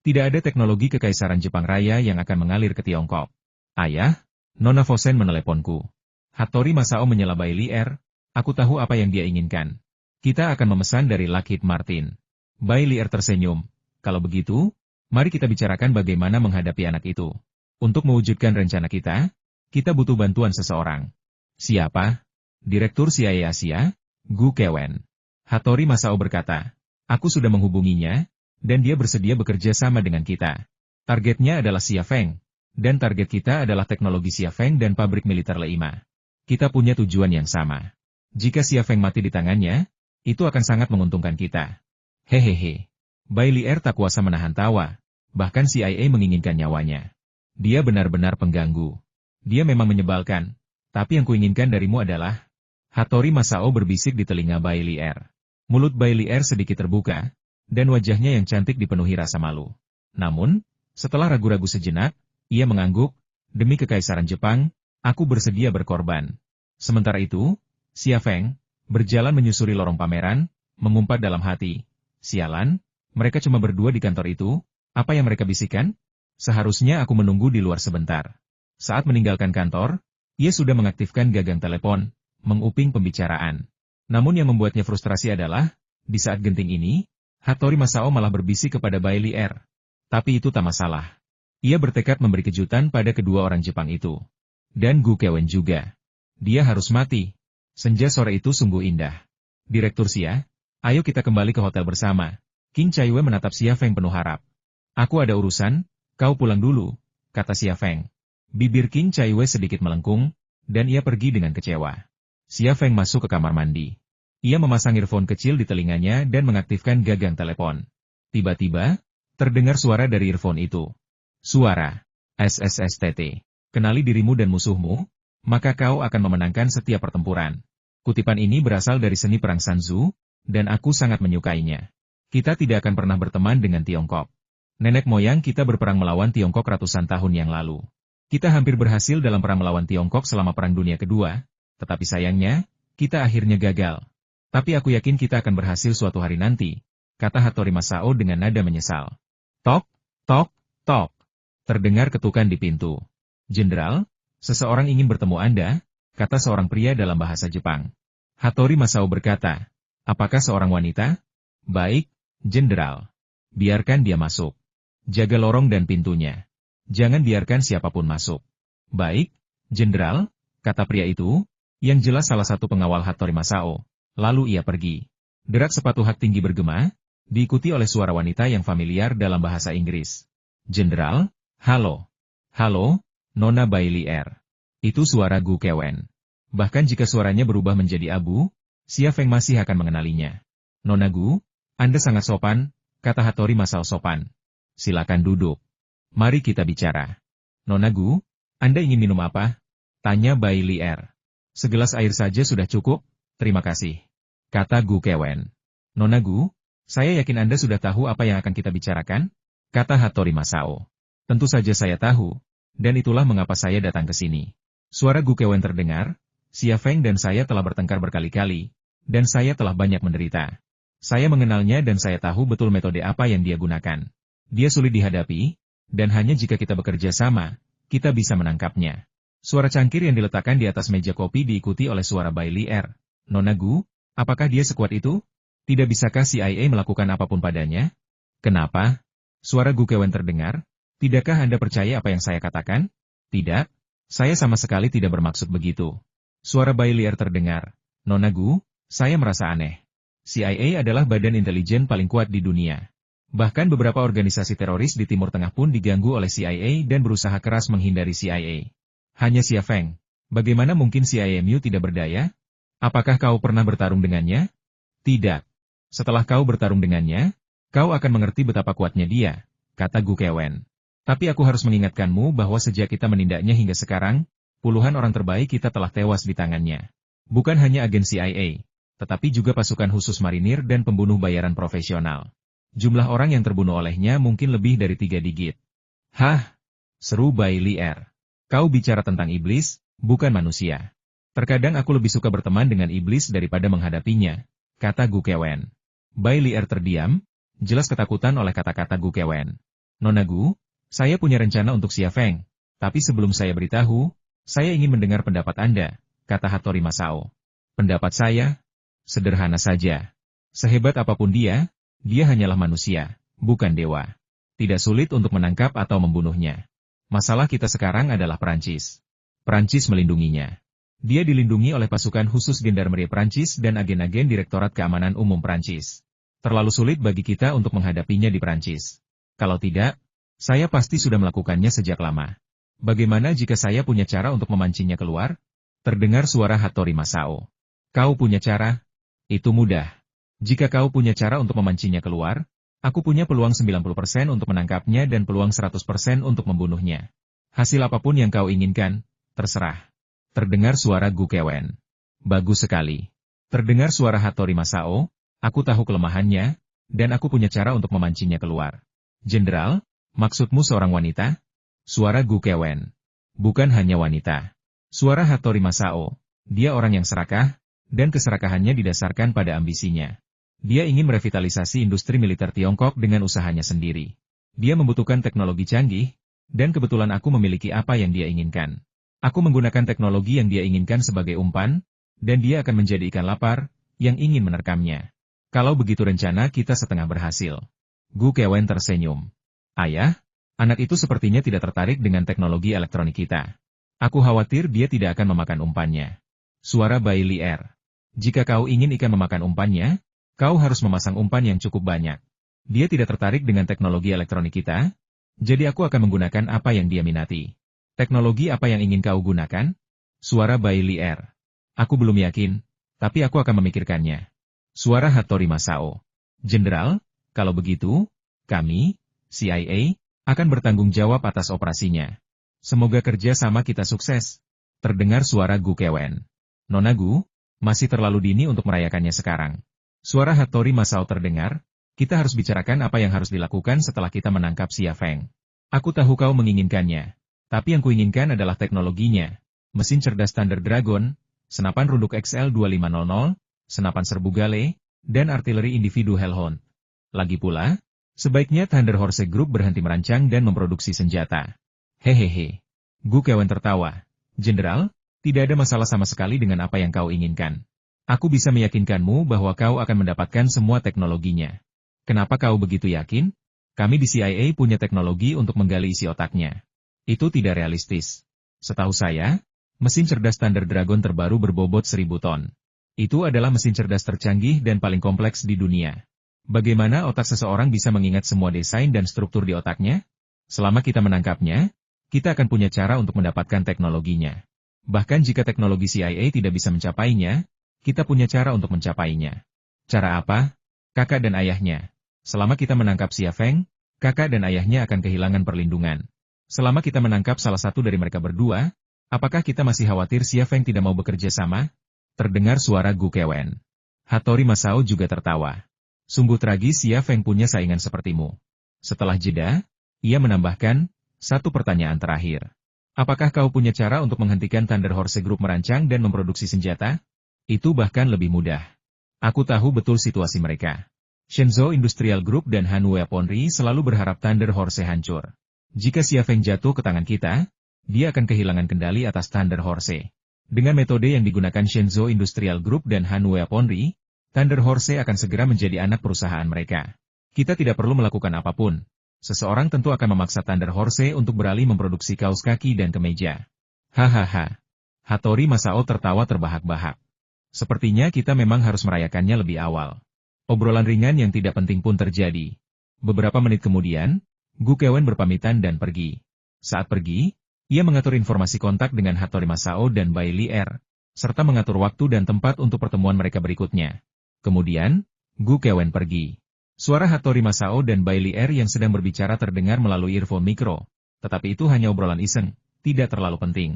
S1: Tidak ada teknologi kekaisaran Jepang Raya yang akan mengalir ke Tiongkok. Ayah, Nona Fosen meneleponku. Hattori Masao menyela Bai Lier, aku tahu apa yang dia inginkan. Kita akan memesan dari Lockheed Martin. Bai Lier tersenyum. Kalau begitu, mari kita bicarakan bagaimana menghadapi anak itu. Untuk mewujudkan rencana kita butuh bantuan seseorang. Siapa? Direktur CIA Asia, Gu Kewen. Hattori Masao berkata, aku sudah menghubunginya, dan dia bersedia bekerja sama dengan kita. Targetnya adalah Xia Feng, dan target kita adalah teknologi Xia Feng dan pabrik militer Le5. Kita punya tujuan yang sama. Jika Xia Feng mati di tangannya, itu akan sangat menguntungkan kita. Hehehe. Bai Lier tak kuasa menahan tawa, bahkan CIA menginginkan nyawanya. Dia benar-benar pengganggu. Dia memang menyebalkan, tapi yang kuinginkan darimu adalah... Hattori Masao berbisik di telinga Bai Lier. Mulut Bai Lier sedikit terbuka, dan wajahnya yang cantik dipenuhi rasa malu. Namun, setelah ragu-ragu sejenak, ia mengangguk, demi kekaisaran Jepang, aku bersedia berkorban. Sementara itu, Xia Feng, berjalan menyusuri lorong pameran, mengumpat dalam hati. Sialan, mereka cuma berdua di kantor itu, apa yang mereka bisikan? Seharusnya aku menunggu di luar sebentar. Saat meninggalkan kantor, ia sudah mengaktifkan gagang telepon, menguping pembicaraan. Namun yang membuatnya frustrasi adalah, di saat genting ini, Hattori Masao malah berbisik kepada Bai Lier. Tapi itu tak masalah. Ia bertekad memberi kejutan pada kedua orang Jepang itu. Dan Gu Kewen juga. Dia harus mati. Senja sore itu sungguh indah. Direktur Xia, ayo kita kembali ke hotel bersama. King Chaiwe menatap Xia Feng penuh harap. Aku ada urusan, kau pulang dulu, kata Xia Feng. Bibir King Chaiwe sedikit melengkung, dan ia pergi dengan kecewa. Xia Feng masuk ke kamar mandi. Ia memasang earphone kecil di telinganya dan mengaktifkan gagang telepon. Tiba-tiba, terdengar suara dari earphone itu. Suara. SSSTT. Kenali dirimu dan musuhmu? maka kau akan memenangkan setiap pertempuran. Kutipan ini berasal dari seni perang Sun Tzu, dan aku sangat menyukainya. Kita tidak akan pernah berteman dengan Tiongkok. Nenek moyang kita berperang melawan Tiongkok ratusan tahun yang lalu. Kita hampir berhasil dalam perang melawan Tiongkok selama Perang Dunia Kedua, tetapi sayangnya, kita akhirnya gagal. Tapi aku yakin kita akan berhasil suatu hari nanti, kata Hattori Masao dengan nada menyesal. Tok, tok, tok. Terdengar ketukan di pintu. Jenderal, seseorang ingin bertemu Anda, kata seorang pria dalam bahasa Jepang. Hattori Masao berkata, apakah seorang wanita? Baik, Jenderal. Biarkan dia masuk. Jaga lorong dan pintunya. Jangan biarkan siapapun masuk. Baik, Jenderal, kata pria itu, yang jelas salah satu pengawal Hattori Masao. Lalu ia pergi. Derak sepatu hak tinggi bergema, diikuti oleh suara wanita yang familiar dalam bahasa Inggris. Jenderal, halo. Halo, Nona Bailey R. Itu suara Gu Kewen. Bahkan jika suaranya berubah menjadi abu, Xia Feng masih akan mengenalinya. Nona Gu, Anda sangat sopan, kata Hattori Masao sopan. Silakan duduk. Mari kita bicara. Nona Gu, Anda ingin minum apa? Tanya Bailey R. Segelas air saja sudah cukup, terima kasih. Kata Gu Kewen. Nona Gu, saya yakin Anda sudah tahu apa yang akan kita bicarakan? Kata Hattori Masao. Tentu saja saya tahu, dan itulah mengapa saya datang ke sini. Suara Gu Kewen terdengar, Xia Feng dan saya telah bertengkar berkali-kali, dan saya telah banyak menderita. Saya mengenalnya dan saya tahu betul metode apa yang dia gunakan. Dia sulit dihadapi, dan hanya jika kita bekerja sama, kita bisa menangkapnya. Suara cangkir yang diletakkan di atas meja kopi diikuti oleh suara Bailey R. Nona Gu, apakah dia sekuat itu? Tidak bisakah CIA melakukan apapun padanya? Kenapa? Suara Gu Kewen terdengar. Tidakkah Anda percaya apa yang saya katakan? Tidak, saya sama sekali tidak bermaksud begitu. Suara Bailey R terdengar. Nona Gu, saya merasa aneh. CIA adalah badan intelijen paling kuat di dunia. Bahkan beberapa organisasi teroris di Timur Tengah pun diganggu oleh CIA dan berusaha keras menghindari CIA. Hanya Xia Feng. Bagaimana mungkin CIA-MU tidak berdaya? Apakah kau pernah bertarung dengannya? Tidak. Setelah kau bertarung dengannya, kau akan mengerti betapa kuatnya dia, kata Gu Kewen. Tapi aku harus mengingatkanmu bahwa sejak kita menindaknya hingga sekarang, puluhan orang terbaik kita telah tewas di tangannya. Bukan hanya agen CIA, tetapi juga pasukan khusus marinir dan pembunuh bayaran profesional. Jumlah orang yang terbunuh olehnya mungkin lebih dari 3 digit. Hah? Seru Bailey R. Kau bicara tentang iblis, bukan manusia. Terkadang aku lebih suka berteman dengan iblis daripada menghadapinya, kata Gu Kewen. Bailey R terdiam, jelas ketakutan oleh kata-kata Gu Kewen. Nona Gu, saya punya rencana untuk Xia Feng, tapi sebelum saya beritahu, saya ingin mendengar pendapat Anda, kata Hattori Masao. Pendapat saya? Sederhana saja. Sehebat apapun dia hanyalah manusia, bukan dewa. Tidak sulit untuk menangkap atau membunuhnya. Masalah kita sekarang adalah Perancis. Perancis melindunginya. Dia dilindungi oleh pasukan khusus Gendarmerie Perancis dan agen-agen Direktorat Keamanan Umum Perancis. Terlalu sulit bagi kita untuk menghadapinya di Perancis. Kalau tidak, saya pasti sudah melakukannya sejak lama. Bagaimana jika saya punya cara untuk memancingnya keluar? Terdengar suara Hattori Masao. Kau punya cara? Itu mudah. Jika kau punya cara untuk memancingnya keluar, aku punya peluang 90% untuk menangkapnya dan peluang 100% untuk membunuhnya. Hasil apapun yang kau inginkan, terserah. Terdengar suara Gu Kewen. Bagus sekali. Terdengar suara Hattori Masao, aku tahu kelemahannya, dan aku punya cara untuk memancingnya keluar. Jenderal, maksudmu seorang wanita? Suara Gu Kewen. Bukan hanya wanita. Suara Hattori Masao. Dia orang yang serakah, dan keserakahannya didasarkan pada ambisinya. Dia ingin merevitalisasi industri militer Tiongkok dengan usahanya sendiri. Dia membutuhkan teknologi canggih, dan kebetulan aku memiliki apa yang dia inginkan. Aku menggunakan teknologi yang dia inginkan sebagai umpan, dan dia akan menjadi ikan lapar, yang ingin menerkamnya. Kalau begitu rencana kita setengah berhasil. Gu Kewen tersenyum. Ayah, anak itu sepertinya tidak tertarik dengan teknologi elektronik kita. Aku khawatir dia tidak akan memakan umpannya. Suara Bailey R. Jika kau ingin ikan memakan umpannya, kau harus memasang umpan yang cukup banyak. Dia tidak tertarik dengan teknologi elektronik kita, jadi aku akan menggunakan apa yang dia minati. Teknologi apa yang ingin kau gunakan? Suara Bailey R. Aku belum yakin, tapi aku akan memikirkannya. Suara Hattori Masao. Jenderal, kalau begitu, kami, CIA, akan bertanggung jawab atas operasinya. Semoga kerja sama kita sukses. Terdengar suara Gu Kewen. Nona Gu, masih terlalu dini untuk merayakannya sekarang. Suara Hattori Masao terdengar, kita harus bicarakan apa yang harus dilakukan setelah kita menangkap Xia Feng. Aku tahu kau menginginkannya, tapi yang kuinginkan adalah teknologinya. Mesin cerdas Thunder Dragon, senapan runduk XL2500, senapan serbu Gale, dan artileri individu Hellhound. Lagi pula, sebaiknya Thunder Horse Group berhenti merancang dan memproduksi senjata. Hehehe. Gu Kewen tertawa. Jenderal, tidak ada masalah sama sekali dengan apa yang kau inginkan. Aku bisa meyakinkanmu bahwa kau akan mendapatkan semua teknologinya. Kenapa kau begitu yakin? Kami di CIA punya teknologi untuk menggali isi otaknya. Itu tidak realistis. Setahu saya, mesin cerdas Thunder Dragon terbaru berbobot 1000 ton. Itu adalah mesin cerdas tercanggih dan paling kompleks di dunia. Bagaimana otak seseorang bisa mengingat semua desain dan struktur di otaknya? Selama kita menangkapnya, kita akan punya cara untuk mendapatkan teknologinya. Bahkan jika teknologi CIA tidak bisa mencapainya, kita punya cara untuk mencapainya. Cara apa? Kakak dan ayahnya. Selama kita menangkap Xia Feng, kakak dan ayahnya akan kehilangan perlindungan. Selama kita menangkap salah satu dari mereka berdua, apakah kita masih khawatir Xia Feng tidak mau bekerja sama? Terdengar suara Gu Kewen. Hattori Masao juga tertawa. Sungguh tragis Xia Feng punya saingan sepertimu. Setelah jeda, ia menambahkan, satu pertanyaan terakhir. Apakah kau punya cara untuk menghentikan Thunder Horse Group merancang dan memproduksi senjata? Itu bahkan lebih mudah. Aku tahu betul situasi mereka. Shenzhou Industrial Group dan Hanwei Ponri selalu berharap Thunder Horse hancur. Jika Xia Feng jatuh ke tangan kita, dia akan kehilangan kendali atas Thunder Horse. Dengan metode yang digunakan Shenzhou Industrial Group dan Hanwei Ponri, Thunder Horse akan segera menjadi anak perusahaan mereka. Kita tidak perlu melakukan apapun. Seseorang tentu akan memaksa Thunder Horse untuk beralih memproduksi kaos kaki dan kemeja. Hahaha. Hattori Masao tertawa terbahak-bahak. Sepertinya kita memang harus merayakannya lebih awal. Obrolan ringan yang tidak penting pun terjadi. Beberapa menit kemudian, Gu Kewen berpamitan dan pergi. Saat pergi, ia mengatur informasi kontak dengan Hattori Masao dan Bai Lier, serta mengatur waktu dan tempat untuk pertemuan mereka berikutnya. Kemudian, Gu Kewen pergi. Suara Hattori Masao dan Bai Lier yang sedang berbicara terdengar melalui earphone mikro, tetapi itu hanya obrolan iseng, tidak terlalu penting.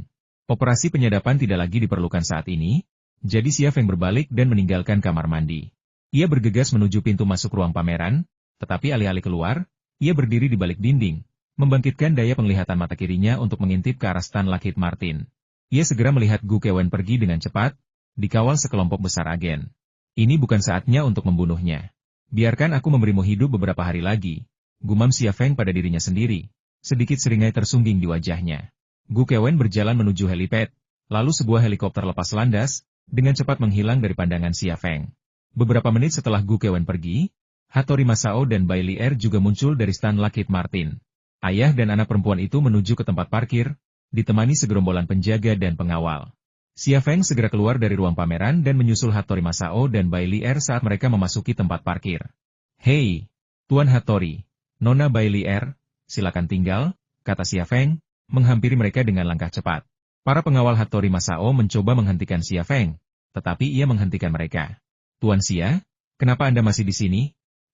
S1: Operasi penyadapan tidak lagi diperlukan saat ini, jadi Xia Feng berbalik dan meninggalkan kamar mandi. Ia bergegas menuju pintu masuk ruang pameran, tetapi alih-alih keluar, ia berdiri di balik dinding, membangkitkan daya penglihatan mata kirinya untuk mengintip ke arah stan Lockheed Martin. Ia segera melihat Gu Kewen pergi dengan cepat, dikawal sekelompok besar agen. Ini bukan saatnya untuk membunuhnya. Biarkan aku memberimu hidup beberapa hari lagi, gumam Xia Feng pada dirinya sendiri. Sedikit seringai tersungging di wajahnya. Gu Kewen berjalan menuju helipad, lalu sebuah helikopter lepas landas, dengan cepat menghilang dari pandangan Xia Feng. Beberapa menit setelah Gu Kewen pergi, Hattori Masao dan Bai Lier juga muncul dari stan Lockheed Martin. Ayah dan anak perempuan itu menuju ke tempat parkir, ditemani segerombolan penjaga dan pengawal. Xia Feng segera keluar dari ruang pameran dan menyusul Hattori Masao dan Bai Lier saat mereka memasuki tempat parkir. Hei, Tuan Hattori, Nona Bai Lier, silakan tinggal, kata Xia Feng, menghampiri mereka dengan langkah cepat. Para pengawal Hattori Masao mencoba menghentikan Xia Feng, tetapi ia menghentikan mereka. Tuan Xia, kenapa Anda masih di sini?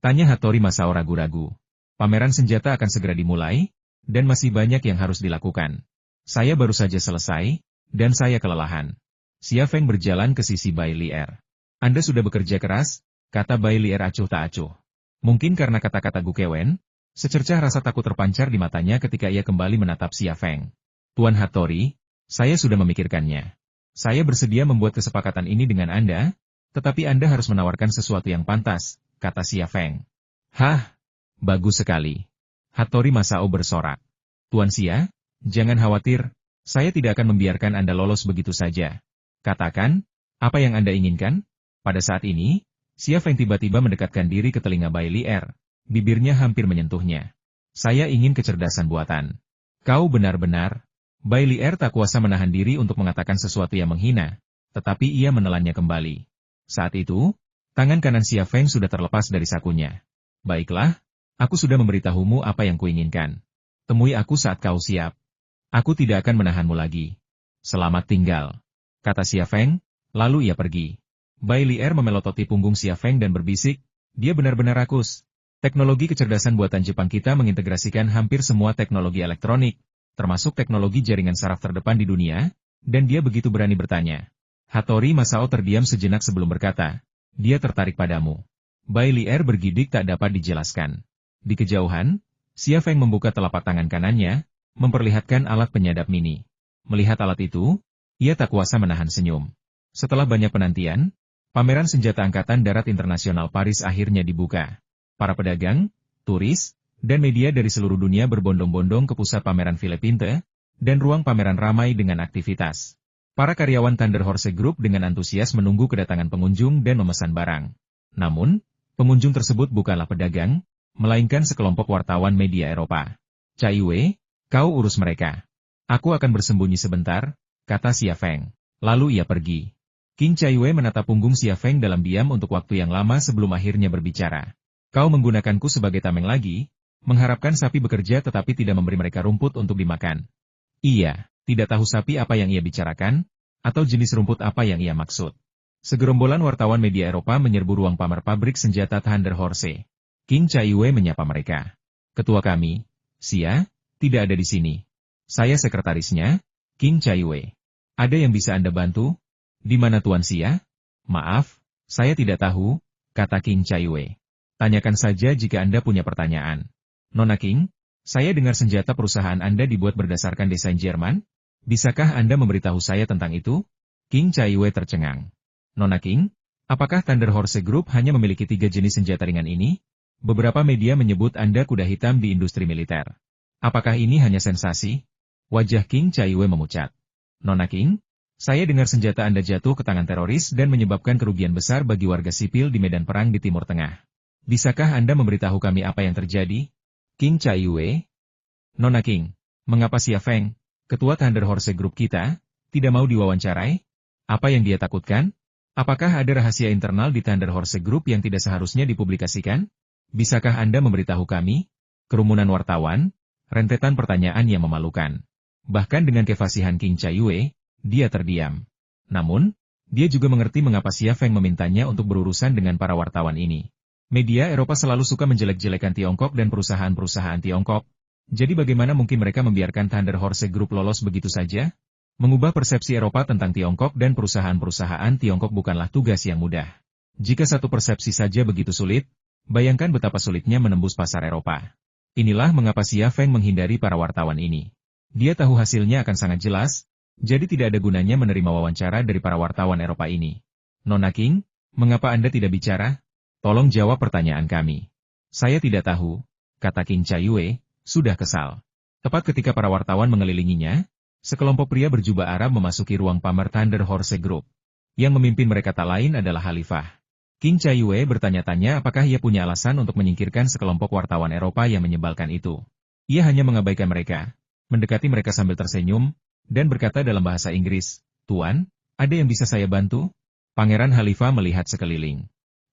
S1: Tanya Hattori Masao ragu-ragu. Pameran senjata akan segera dimulai, dan masih banyak yang harus dilakukan. Saya baru saja selesai, dan saya kelelahan. Xia Feng berjalan ke sisi Bai Lier. Anda sudah bekerja keras, kata Bai Lier acuh tak acuh. Mungkin karena kata-kata Gu Kewen, secercah rasa takut terpancar di matanya ketika ia kembali menatap Xia Feng. Tuan Hattori, saya sudah memikirkannya. Saya bersedia membuat kesepakatan ini dengan Anda, tetapi Anda harus menawarkan sesuatu yang pantas, kata Xia Feng. Hah? Bagus sekali. Hattori Masao bersorak. Tuan Xia, jangan khawatir, saya tidak akan membiarkan Anda lolos begitu saja. Katakan, apa yang Anda inginkan? Pada saat ini, Xia Feng tiba-tiba mendekatkan diri ke telinga Bai Lier, bibirnya hampir menyentuhnya. Saya ingin kecerdasan buatan. Kau benar-benar. Bai Lier tak kuasa menahan diri untuk mengatakan sesuatu yang menghina, tetapi ia menelannya kembali. Saat itu, tangan kanan Xia Feng sudah terlepas dari sakunya. Baiklah, aku sudah memberitahumu apa yang kuinginkan. Temui aku saat kau siap. Aku tidak akan menahanmu lagi. Selamat tinggal, kata Xia Feng, lalu ia pergi. Bai Lier memelototi punggung Xia Feng dan berbisik, dia benar-benar rakus. Teknologi kecerdasan buatan Jepang kita mengintegrasikan hampir semua teknologi elektronik, termasuk teknologi jaringan saraf terdepan di dunia, dan dia begitu berani bertanya. Hattori Masao terdiam sejenak sebelum berkata, dia tertarik padamu. Bai Lier bergidik tak dapat dijelaskan. Di kejauhan, Xia Feng membuka telapak tangan kanannya, memperlihatkan alat penyadap mini. Melihat alat itu, ia tak kuasa menahan senyum. Setelah banyak penantian, pameran senjata Angkatan Darat Internasional Paris akhirnya dibuka. Para pedagang, turis, dan media dari seluruh dunia berbondong-bondong ke pusat pameran Philippinte, dan ruang pameran ramai dengan aktivitas. Para karyawan Thunder Horse Group dengan antusias menunggu kedatangan pengunjung dan memesan barang. Namun, pengunjung tersebut bukanlah pedagang, melainkan sekelompok wartawan media Eropa. Cai Wei, kau urus mereka. Aku akan bersembunyi sebentar, kata Xia Feng. Lalu ia pergi. King Cai Wei menatap punggung Xia Feng dalam diam untuk waktu yang lama sebelum akhirnya berbicara. Kau menggunakanku sebagai tameng lagi, mengharapkan sapi bekerja tetapi tidak memberi mereka rumput untuk dimakan. Iya, tidak tahu sapi apa yang ia bicarakan, atau jenis rumput apa yang ia maksud. Segerombolan wartawan media Eropa menyerbu ruang pamer pabrik senjata Thunder Horse. King Cai Wei menyapa mereka. Ketua kami, Xia, tidak ada di sini. Saya sekretarisnya, King Cai Wei. Ada yang bisa Anda bantu? Di mana Tuan Xia? Maaf, saya tidak tahu, kata King Cai Wei. Tanyakan saja jika Anda punya pertanyaan. Nona King, saya dengar senjata perusahaan Anda dibuat berdasarkan desain Jerman? Bisakah Anda memberitahu saya tentang itu? King Cai Wei tercengang. Nona King, apakah Thunder Horse Group hanya memiliki 3 jenis senjata ringan ini? Beberapa media menyebut Anda kuda hitam di industri militer. Apakah ini hanya sensasi? Wajah King Cai Wei memucat. Nona King, saya dengar senjata Anda jatuh ke tangan teroris dan menyebabkan kerugian besar bagi warga sipil di medan perang di Timur Tengah. Bisakah Anda memberitahu kami apa yang terjadi? King Cai Wei? Nona King, mengapa Xia Feng, ketua Thunder Horse Group kita, tidak mau diwawancarai? Apa yang dia takutkan? Apakah ada rahasia internal di Thunder Horse Group yang tidak seharusnya dipublikasikan? Bisakah Anda memberitahu kami? Kerumunan wartawan, rentetan pertanyaan yang memalukan. Bahkan dengan kefasihan King Cai Wei, dia terdiam. Namun, dia juga mengerti mengapa Xia Feng memintanya untuk berurusan dengan para wartawan ini. Media Eropa selalu suka menjelek-jelekan Tiongkok dan perusahaan-perusahaan Tiongkok. Jadi bagaimana mungkin mereka membiarkan Thunder Horse Group lolos begitu saja? Mengubah persepsi Eropa tentang Tiongkok dan perusahaan-perusahaan Tiongkok bukanlah tugas yang mudah. Jika satu persepsi saja begitu sulit, bayangkan betapa sulitnya menembus pasar Eropa. Inilah mengapa Xia Feng menghindari para wartawan ini. Dia tahu hasilnya akan sangat jelas, jadi tidak ada gunanya menerima wawancara dari para wartawan Eropa ini. Nona King, mengapa Anda tidak bicara? Tolong jawab pertanyaan kami. Saya tidak tahu, kata King Cai Wei, sudah kesal. Tepat ketika para wartawan mengelilinginya, sekelompok pria berjubah Arab memasuki ruang pamer Thunder Horse Group. Yang memimpin mereka tak lain adalah Khalifah. King Cai Wei bertanya-tanya apakah ia punya alasan untuk menyingkirkan sekelompok wartawan Eropa yang menyebalkan itu. Ia hanya mengabaikan mereka, mendekati mereka sambil tersenyum, dan berkata dalam bahasa Inggris, Tuan, ada yang bisa saya bantu? Pangeran Khalifah melihat sekeliling.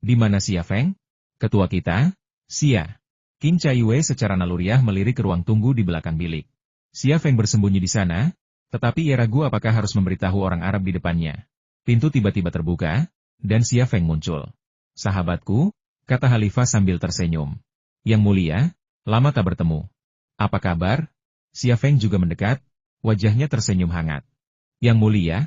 S1: Di mana Xia Feng? Ketua kita? Xia. King Cai Wei secara naluriah melirik ke ruang tunggu di belakang bilik. Xia Feng bersembunyi di sana, tetapi ia ragu apakah harus memberitahu orang Arab di depannya. Pintu tiba-tiba terbuka, dan Xia Feng muncul. Sahabatku, kata Khalifah sambil tersenyum. Yang mulia, lama tak bertemu. Apa kabar? Xia Feng juga mendekat, wajahnya tersenyum hangat. Yang mulia?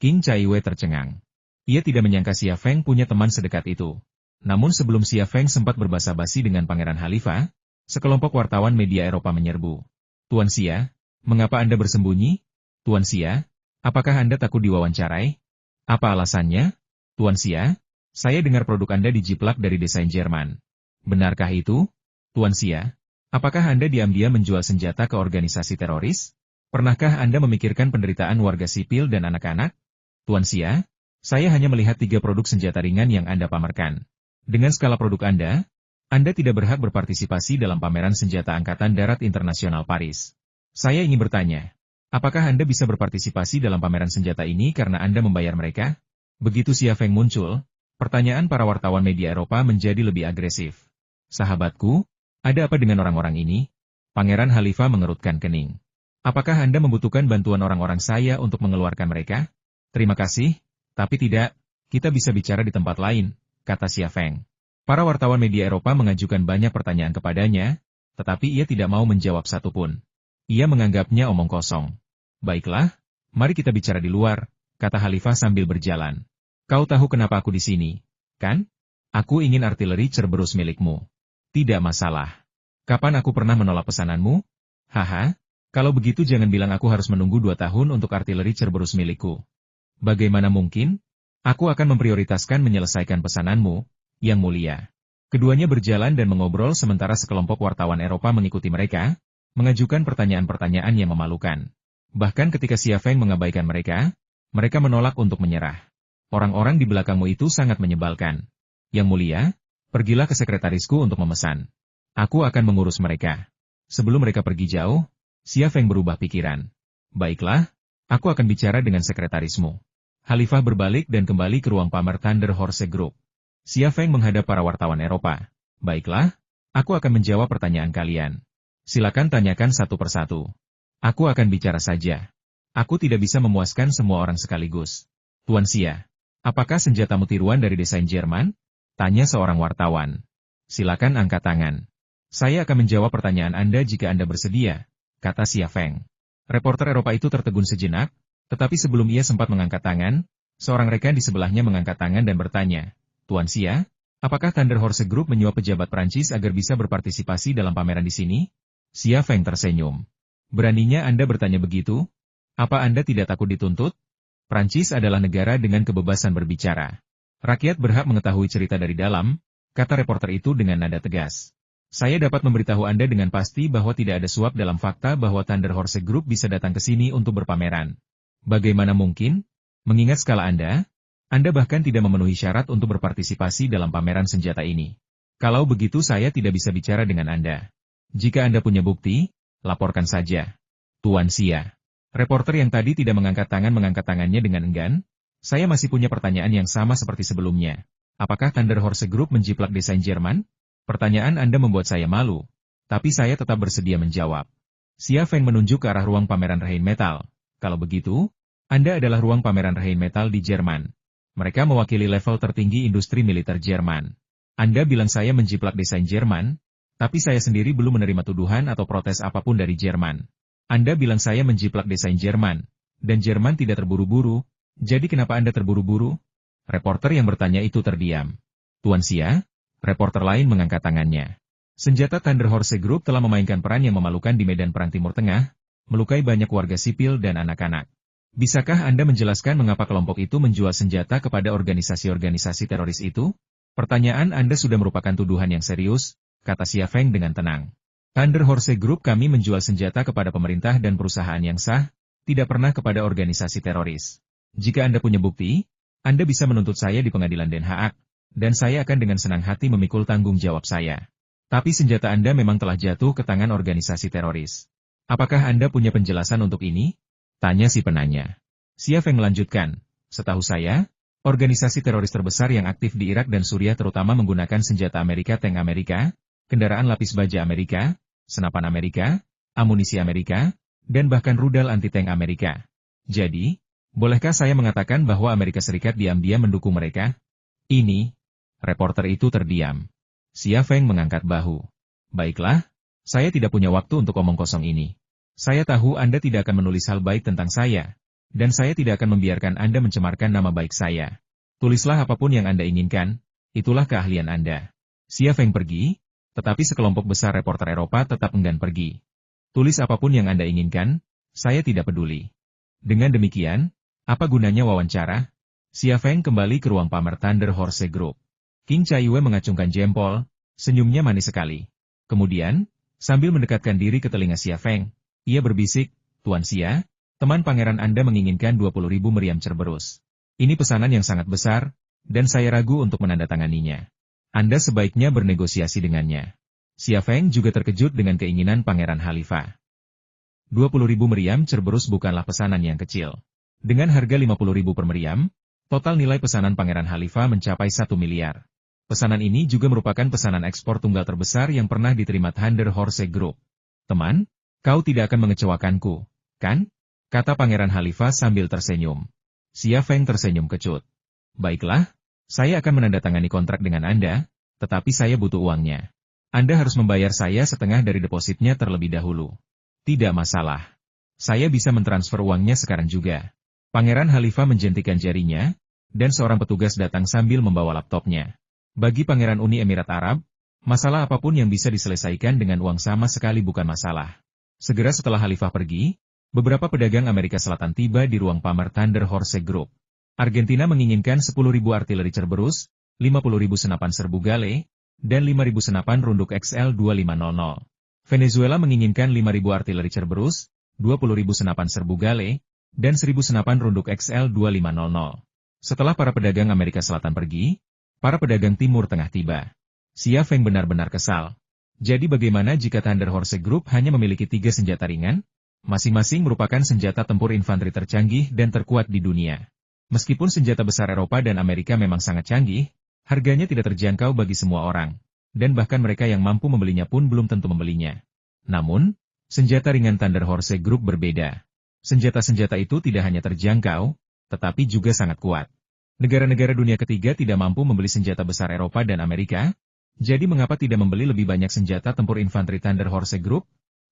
S1: King Cai Wei tercengang. Ia tidak menyangka Xia Feng punya teman sedekat itu. Namun sebelum Xia Feng sempat berbasa-basi dengan Pangeran Khalifah, sekelompok wartawan media Eropa menyerbu. Tuan Xia, mengapa Anda bersembunyi? Tuan Xia, apakah Anda takut diwawancarai? Apa alasannya? Tuan Xia, saya dengar produk Anda dijiplak dari desain Jerman. Benarkah itu? Tuan Xia, apakah Anda diam-diam menjual senjata ke organisasi teroris? Pernahkah Anda memikirkan penderitaan warga sipil dan anak-anak? Tuan Xia, saya hanya melihat 3 produk senjata ringan yang Anda pamerkan. Dengan skala produk Anda tidak berhak berpartisipasi dalam pameran senjata Angkatan Darat Internasional Paris. Saya ingin bertanya, apakah Anda bisa berpartisipasi dalam pameran senjata ini karena Anda membayar mereka? Begitu Xia Feng muncul, pertanyaan para wartawan media Eropa menjadi lebih agresif. Sahabatku, ada apa dengan orang-orang ini? Pangeran Khalifah mengerutkan kening. Apakah Anda membutuhkan bantuan orang-orang saya untuk mengeluarkan mereka? Terima kasih, tapi tidak, kita bisa bicara di tempat lain, kata Xia Feng. Para wartawan media Eropa mengajukan banyak pertanyaan kepadanya, tetapi ia tidak mau menjawab satupun. Ia menganggapnya omong kosong. Baiklah, Mari kita bicara di luar, kata Khalifah sambil berjalan. Kau tahu kenapa aku di sini, kan? Aku ingin artileri Cerberus milikmu. Tidak masalah. Kapan aku pernah menolak pesananmu? Haha, kalau begitu jangan bilang aku harus menunggu 2 tahun untuk artileri Cerberus milikku. Bagaimana mungkin? Aku akan memprioritaskan menyelesaikan pesananmu, Yang Mulia. Keduanya berjalan dan mengobrol sementara sekelompok wartawan Eropa mengikuti mereka, mengajukan pertanyaan-pertanyaan yang memalukan. Bahkan ketika Xia Feng mengabaikan mereka menolak untuk menyerah. Orang-orang di belakangmu itu sangat menyebalkan. Yang Mulia, pergilah ke sekretarisku untuk memesan. Aku akan mengurus mereka. Sebelum mereka pergi jauh, Xia Feng berubah pikiran. Baiklah, aku akan bicara dengan sekretarismu. Khalifah berbalik dan kembali ke ruang pamer Thunder Horse Group. Xia Feng menghadap para wartawan Eropa. Baiklah, aku akan menjawab pertanyaan kalian. Silakan tanyakan satu persatu. Aku akan bicara saja. Aku tidak bisa memuaskan semua orang sekaligus. Tuan Xia, apakah senjatamu tiruan dari desain Jerman? Tanya seorang wartawan. Silakan angkat tangan. Saya akan menjawab pertanyaan Anda jika Anda bersedia, kata Xia Feng. Reporter Eropa itu tertegun sejenak, tetapi sebelum ia sempat mengangkat tangan, seorang rekan di sebelahnya mengangkat tangan dan bertanya, Tuan Xia, apakah Thunder Horse Group menyuap pejabat Prancis agar bisa berpartisipasi dalam pameran di sini? Xia Feng tersenyum. Beraninya Anda bertanya begitu? Apa Anda tidak takut dituntut? Prancis adalah negara dengan kebebasan berbicara. Rakyat berhak mengetahui cerita dari dalam, kata reporter itu dengan nada tegas. Saya dapat memberitahu Anda dengan pasti bahwa tidak ada suap dalam fakta bahwa Thunder Horse Group bisa datang ke sini untuk berpameran. Bagaimana mungkin? Mengingat skala Anda bahkan tidak memenuhi syarat untuk berpartisipasi dalam pameran senjata ini. Kalau begitu saya tidak bisa bicara dengan Anda. Jika Anda punya bukti, laporkan saja. Tuan Xia. Reporter yang tadi tidak mengangkat tangannya dengan enggan. Saya masih punya pertanyaan yang sama seperti sebelumnya. Apakah Thunder Horse Group menjiplak desain Jerman? Pertanyaan Anda membuat saya malu. Tapi saya tetap bersedia menjawab. Xia Feng menunjuk ke arah ruang pameran Rheinmetall. Kalau begitu, Anda adalah ruang pameran Rheinmetall di Jerman. Mereka mewakili level tertinggi industri militer Jerman. Anda bilang saya menjiplak desain Jerman, tapi saya sendiri belum menerima tuduhan atau protes apapun dari Jerman. Anda bilang saya menjiplak desain Jerman, dan Jerman tidak terburu-buru, jadi kenapa Anda terburu-buru? Reporter yang bertanya itu terdiam. Tuan Xia, reporter lain mengangkat tangannya. Senjata Thunder Horse Group telah memainkan peran yang memalukan di medan perang Timur Tengah, melukai banyak warga sipil dan anak-anak. Bisakah Anda menjelaskan mengapa kelompok itu menjual senjata kepada organisasi-organisasi teroris itu? Pertanyaan Anda sudah merupakan tuduhan yang serius, kata Xia Feng dengan tenang. Thunder Horse Group kami menjual senjata kepada pemerintah dan perusahaan yang sah, tidak pernah kepada organisasi teroris. Jika Anda punya bukti, Anda bisa menuntut saya di pengadilan Den Haag, dan saya akan dengan senang hati memikul tanggung jawab saya. Tapi senjata Anda memang telah jatuh ke tangan organisasi teroris. Apakah Anda punya penjelasan untuk ini? Tanya si penanya. Xia Feng melanjutkan, setahu saya, organisasi teroris terbesar yang aktif di Irak dan Suriah terutama menggunakan senjata Amerika, tank Amerika, kendaraan lapis baja Amerika, senapan Amerika, amunisi Amerika, dan bahkan rudal anti-tank Amerika. Jadi, bolehkah saya mengatakan bahwa Amerika Serikat diam-diam mendukung mereka? Ini, reporter itu terdiam. Xia Feng mengangkat bahu. Baiklah, saya tidak punya waktu untuk omong kosong ini. Saya tahu Anda tidak akan menulis hal baik tentang saya, dan saya tidak akan membiarkan Anda mencemarkan nama baik saya. Tulislah apapun yang Anda inginkan, itulah keahlian Anda. Xia Feng pergi, tetapi sekelompok besar reporter Eropa tetap enggan pergi. Tulis apapun yang Anda inginkan, saya tidak peduli. Dengan demikian, apa gunanya wawancara? Xia Feng kembali ke ruang pamer Thunder Horse Group. King Chaiwe mengacungkan jempol, senyumnya manis sekali. Kemudian, sambil mendekatkan diri ke telinga Xia Feng, ia berbisik, Tuan Xia, teman pangeran Anda menginginkan 20.000 meriam Cerberus. Ini pesanan yang sangat besar, dan saya ragu untuk menandatanganinya. Anda sebaiknya bernegosiasi dengannya. Xia Feng juga terkejut dengan keinginan Pangeran Khalifah. 20.000 meriam Cerberus bukanlah pesanan yang kecil. Dengan harga 50.000 per meriam, total nilai pesanan Pangeran Khalifah mencapai 1 miliar. Pesanan ini juga merupakan pesanan ekspor tunggal terbesar yang pernah diterima Thunder Horse Group. Teman, kau tidak akan mengecewakanku, kan? Kata Pangeran Khalifah sambil tersenyum. Xia Feng tersenyum kecut. Baiklah, saya akan menandatangani kontrak dengan Anda, tetapi saya butuh uangnya. Anda harus membayar saya setengah dari depositnya terlebih dahulu. Tidak masalah. Saya bisa mentransfer uangnya sekarang juga. Pangeran Khalifah menjentikan jarinya, dan seorang petugas datang sambil membawa laptopnya. Bagi Pangeran Uni Emirat Arab, masalah apapun yang bisa diselesaikan dengan uang sama sekali bukan masalah. Segera setelah Khalifah pergi, beberapa pedagang Amerika Selatan tiba di ruang pamer Thunder Horse Group. Argentina menginginkan 10.000 artileri Cerberus, 50.000 senapan serbu Gale, dan 5.000 senapan runduk XL2500. Venezuela menginginkan 5.000 artileri Cerberus, 20.000 senapan serbu Gale, dan 1.000 senapan runduk XL2500. Setelah para pedagang Amerika Selatan pergi, para pedagang Timur Tengah tiba. Xia Feng benar-benar kesal. Jadi bagaimana jika Thunder Horse Group hanya memiliki 3 senjata ringan? Masing-masing merupakan senjata tempur infanteri tercanggih dan terkuat di dunia. Meskipun senjata besar Eropa dan Amerika memang sangat canggih, harganya tidak terjangkau bagi semua orang. Dan bahkan mereka yang mampu membelinya pun belum tentu membelinya. Namun, senjata ringan Thunder Horse Group berbeda. Senjata-senjata itu tidak hanya terjangkau, tetapi juga sangat kuat. Negara-negara dunia ketiga tidak mampu membeli senjata besar Eropa dan Amerika, jadi mengapa tidak membeli lebih banyak senjata tempur infanteri Thunder Horse Group?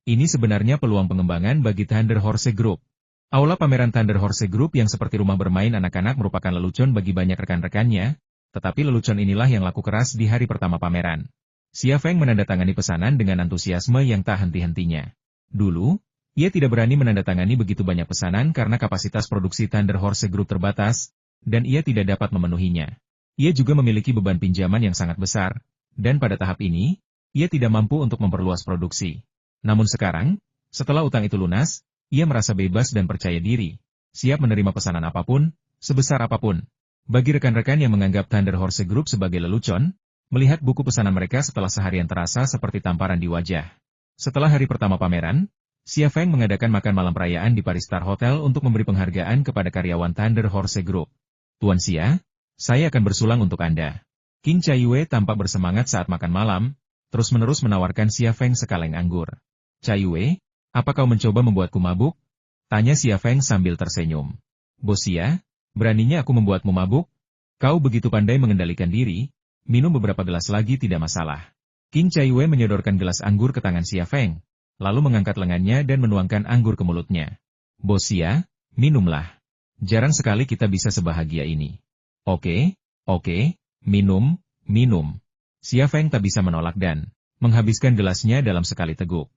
S1: Ini sebenarnya peluang pengembangan bagi Thunder Horse Group. Aula pameran Thunder Horse Group yang seperti rumah bermain anak-anak merupakan lelucon bagi banyak rekan-rekannya, tetapi lelucon inilah yang laku keras di hari pertama pameran. Xia Feng menandatangani pesanan dengan antusiasme yang tak henti-hentinya. Dulu, ia tidak berani menandatangani begitu banyak pesanan karena kapasitas produksi Thunder Horse Group terbatas, dan ia tidak dapat memenuhinya. Ia juga memiliki beban pinjaman yang sangat besar, dan pada tahap ini, ia tidak mampu untuk memperluas produksi. Namun sekarang, setelah utang itu lunas, ia merasa bebas dan percaya diri, siap menerima pesanan apapun, sebesar apapun. Bagi rekan-rekan yang menganggap Thunder Horse Group sebagai lelucon, melihat buku pesanan mereka setelah seharian terasa seperti tamparan di wajah. Setelah hari pertama pameran, Xia Feng mengadakan makan malam perayaan di Paris Star Hotel untuk memberi penghargaan kepada karyawan Thunder Horse Group. Tuan Xia, saya akan bersulang untuk Anda. King Caiyue tampak bersemangat saat makan malam, terus-menerus menawarkan Xia Feng sekaleng anggur. Caiyue, apa kau mencoba membuatku mabuk? Tanya Xia Feng sambil tersenyum. Bos Xia, beraninya aku membuatmu mabuk? Kau begitu pandai mengendalikan diri, minum beberapa gelas lagi tidak masalah. King Caiyue menyodorkan gelas anggur ke tangan Xia Feng, lalu mengangkat lengannya dan menuangkan anggur ke mulutnya. Bos Xia, minumlah. Jarang sekali kita bisa sebahagia ini. Oke, minum. Xia Feng tak bisa menolak dan menghabiskan gelasnya dalam sekali teguk.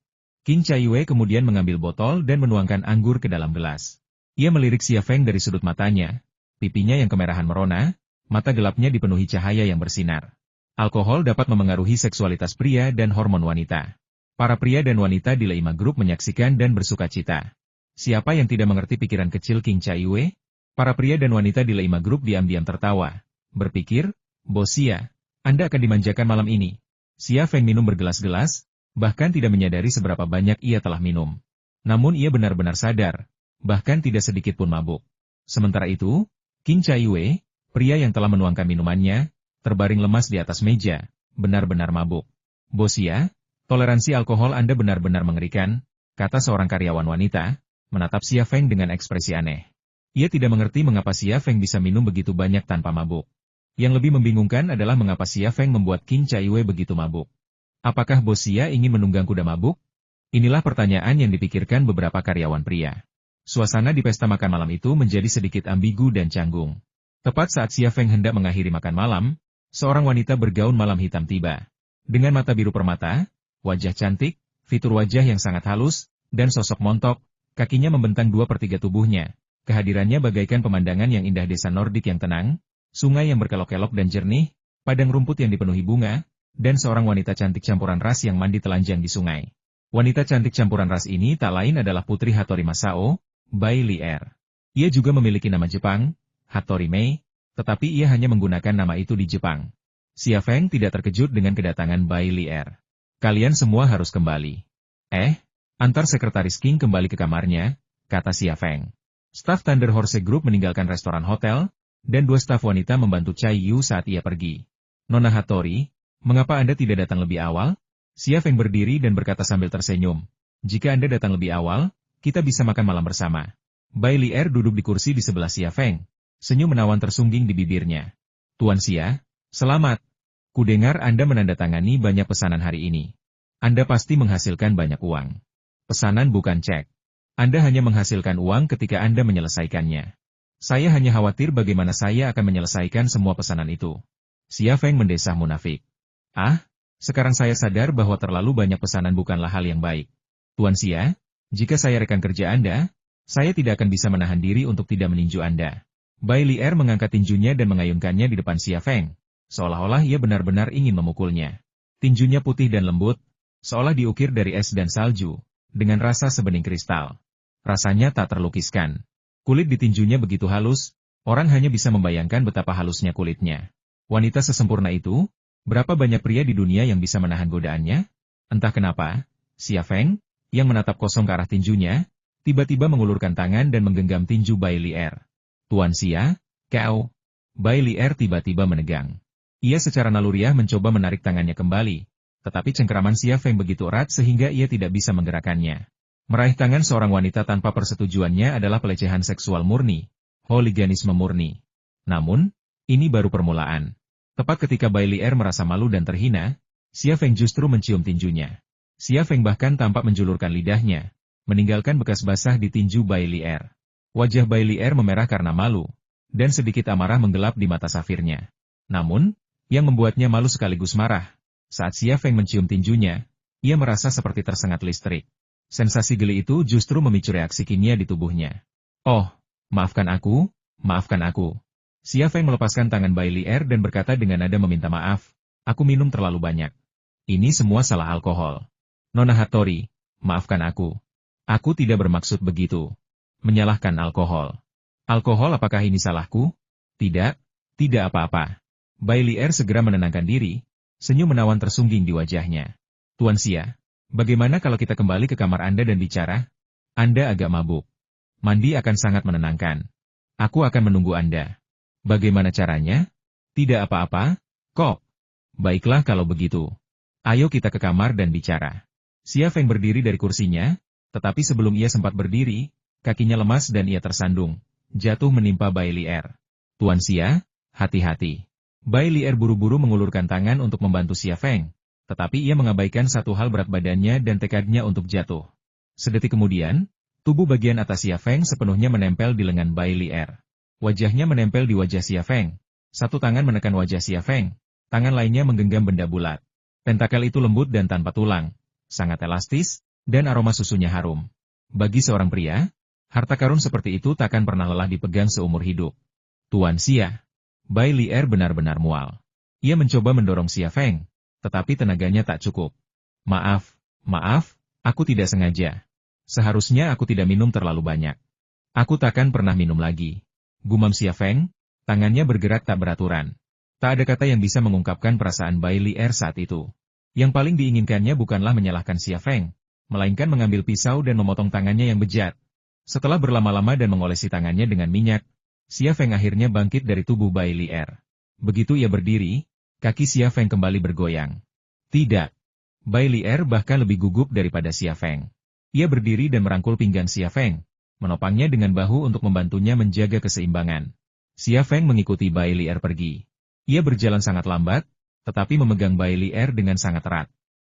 S1: King Caiyue kemudian mengambil botol dan menuangkan anggur ke dalam gelas. Ia melirik Xia Feng dari sudut matanya, pipinya yang kemerahan merona, mata gelapnya dipenuhi cahaya yang bersinar. Alkohol dapat memengaruhi seksualitas pria dan hormon wanita. Para pria dan wanita di Leima Group menyaksikan dan bersuka cita. Siapa yang tidak mengerti pikiran kecil King Caiyue? Para pria dan wanita di Leima Group diam-diam tertawa. Berpikir, Bos Xia, Anda akan dimanjakan malam ini. Xia Feng minum bergelas-gelas, bahkan tidak menyadari seberapa banyak ia telah minum. Namun ia benar-benar sadar, bahkan tidak sedikit pun mabuk. Sementara itu, King Caiyue, pria yang telah menuangkan minumannya, terbaring lemas di atas meja, benar-benar mabuk. Bos Xia, toleransi alkohol Anda benar-benar mengerikan, kata seorang karyawan wanita, menatap Xia Feng dengan ekspresi aneh. Ia tidak mengerti mengapa Xia Feng bisa minum begitu banyak tanpa mabuk. Yang lebih membingungkan adalah mengapa Xia Feng membuat King Caiyue begitu mabuk. Apakah Bos Xia ingin menunggang kuda mabuk? Inilah pertanyaan yang dipikirkan beberapa karyawan pria. Suasana di pesta makan malam itu menjadi sedikit ambigu dan canggung. Tepat saat Xia Feng hendak mengakhiri makan malam, seorang wanita bergaun malam hitam tiba. Dengan mata biru permata, wajah cantik, fitur wajah yang sangat halus, dan sosok montok, kakinya membentang 2/3 tubuhnya. Kehadirannya bagaikan pemandangan yang indah desa Nordik yang tenang, sungai yang berkelok-kelok dan jernih, padang rumput yang dipenuhi bunga, dan seorang wanita cantik campuran ras yang mandi telanjang di sungai. Wanita cantik campuran ras ini tak lain adalah Putri Hattori Masao, Bai Lier. Ia juga memiliki nama Jepang, Hattori Mei, tetapi ia hanya menggunakan nama itu di Jepang. Xia Feng tidak terkejut dengan kedatangan Bai Lier. Kalian semua harus kembali. Antar sekretaris King kembali ke kamarnya, kata Xia Feng. Staf Thunder Horse Group meninggalkan restoran hotel, dan 2 staf wanita membantu Cai Yu saat ia pergi. Nona Hattori, mengapa Anda tidak datang lebih awal? Xia Feng berdiri dan berkata sambil tersenyum. Jika Anda datang lebih awal, kita bisa makan malam bersama. Bai Lier duduk di kursi di sebelah Xia Feng. Senyum menawan tersungging di bibirnya. Tuan Xia, selamat. Kudengar Anda menandatangani banyak pesanan hari ini. Anda pasti menghasilkan banyak uang. Pesanan bukan cek. Anda hanya menghasilkan uang ketika Anda menyelesaikannya. Saya hanya khawatir bagaimana saya akan menyelesaikan semua pesanan itu. Xia Feng mendesah munafik. Ah, sekarang saya sadar bahwa terlalu banyak pesanan bukanlah hal yang baik. Tuan Xia, jika saya rekan kerja Anda, saya tidak akan bisa menahan diri untuk tidak meninju Anda. Bai Lier mengangkat tinjunya dan mengayunkannya di depan Xia Feng, seolah-olah ia benar-benar ingin memukulnya. Tinjunya putih dan lembut, seolah diukir dari es dan salju, dengan rasa sebening kristal. Rasanya tak terlukiskan. Kulit di tinjunya begitu halus, orang hanya bisa membayangkan betapa halusnya kulitnya. Wanita sesempurna itu, berapa banyak pria di dunia yang bisa menahan godaannya? Entah kenapa, Xia Feng, yang menatap kosong ke arah tinjunya, tiba-tiba mengulurkan tangan dan menggenggam tinju Bai Lier. Tuan Xia, kau. Bai Lier tiba-tiba menegang. Ia secara naluriah mencoba menarik tangannya kembali, tetapi cengkeraman Xia Feng begitu erat sehingga ia tidak bisa menggerakkannya. Meraih tangan seorang wanita tanpa persetujuannya adalah pelecehan seksual murni, holiganisme murni. Namun, ini baru permulaan. Tepat ketika Bai Lier merasa malu dan terhina, Xia Feng justru mencium tinjunya. Xia Feng bahkan tampak menjulurkan lidahnya, meninggalkan bekas basah di tinju Bai Lier. Wajah Bai Lier memerah karena malu, dan sedikit amarah menggelap di mata safirnya. Namun, yang membuatnya malu sekaligus marah, saat Xia Feng mencium tinjunya, ia merasa seperti tersengat listrik. Sensasi geli itu justru memicu reaksi kimia di tubuhnya. Oh, maafkan aku, maafkan aku. Xia Feng melepaskan tangan Bai Lier dan berkata dengan nada meminta maaf, aku minum terlalu banyak. Ini semua salah alkohol. Nona Hattori, maafkan aku. Aku tidak bermaksud begitu. Menyalahkan alkohol. Alkohol apakah ini salahku? Tidak, tidak apa-apa. Bai Lier segera menenangkan diri, senyum menawan tersungging di wajahnya. Tuan Xia, bagaimana kalau kita kembali ke kamar Anda dan bicara? Anda agak mabuk. Mandi akan sangat menenangkan. Aku akan menunggu Anda. Bagaimana caranya? Tidak apa-apa, kok. Baiklah kalau begitu. Ayo kita ke kamar dan bicara. Xia Feng berdiri dari kursinya, tetapi sebelum ia sempat berdiri, kakinya lemas dan ia tersandung, jatuh menimpa Bai Lier. Tuan Xia, hati-hati. Bai Lier buru-buru mengulurkan tangan untuk membantu Xia Feng, tetapi ia mengabaikan satu hal berat badannya dan tekadnya untuk jatuh. Sedetik kemudian, tubuh bagian atas Xia Feng sepenuhnya menempel di lengan Bai Lier. Wajahnya menempel di wajah Xia Feng. Satu tangan menekan wajah Xia Feng, tangan lainnya menggenggam benda bulat. Pentakel itu lembut dan tanpa tulang, sangat elastis, dan aroma susunya harum. Bagi seorang pria, harta karun seperti itu takkan pernah lelah dipegang seumur hidup. Tuan Xia. Bai Lier benar-benar mual. Ia mencoba mendorong Xia Feng, tetapi tenaganya tak cukup. Maaf, aku tidak sengaja. Seharusnya aku tidak minum terlalu banyak. Aku takkan pernah minum lagi. Gumam Xia Feng, tangannya bergerak tak beraturan. Tak ada kata yang bisa mengungkapkan perasaan Bai Lier saat itu. Yang paling diinginkannya bukanlah menyalahkan Xia Feng, melainkan mengambil pisau dan memotong tangannya yang bejat. Setelah berlama-lama dan mengolesi tangannya dengan minyak, Xia Feng akhirnya bangkit dari tubuh Bai Lier. Begitu ia berdiri, kaki Xia Feng kembali bergoyang. Tidak. Bai Lier bahkan lebih gugup daripada Xia Feng. Ia berdiri dan merangkul pinggang Xia Feng, menopangnya dengan bahu untuk membantunya menjaga keseimbangan. Xia Feng mengikuti Bai Lier pergi. Ia berjalan sangat lambat, tetapi memegang Bai Lier dengan sangat erat.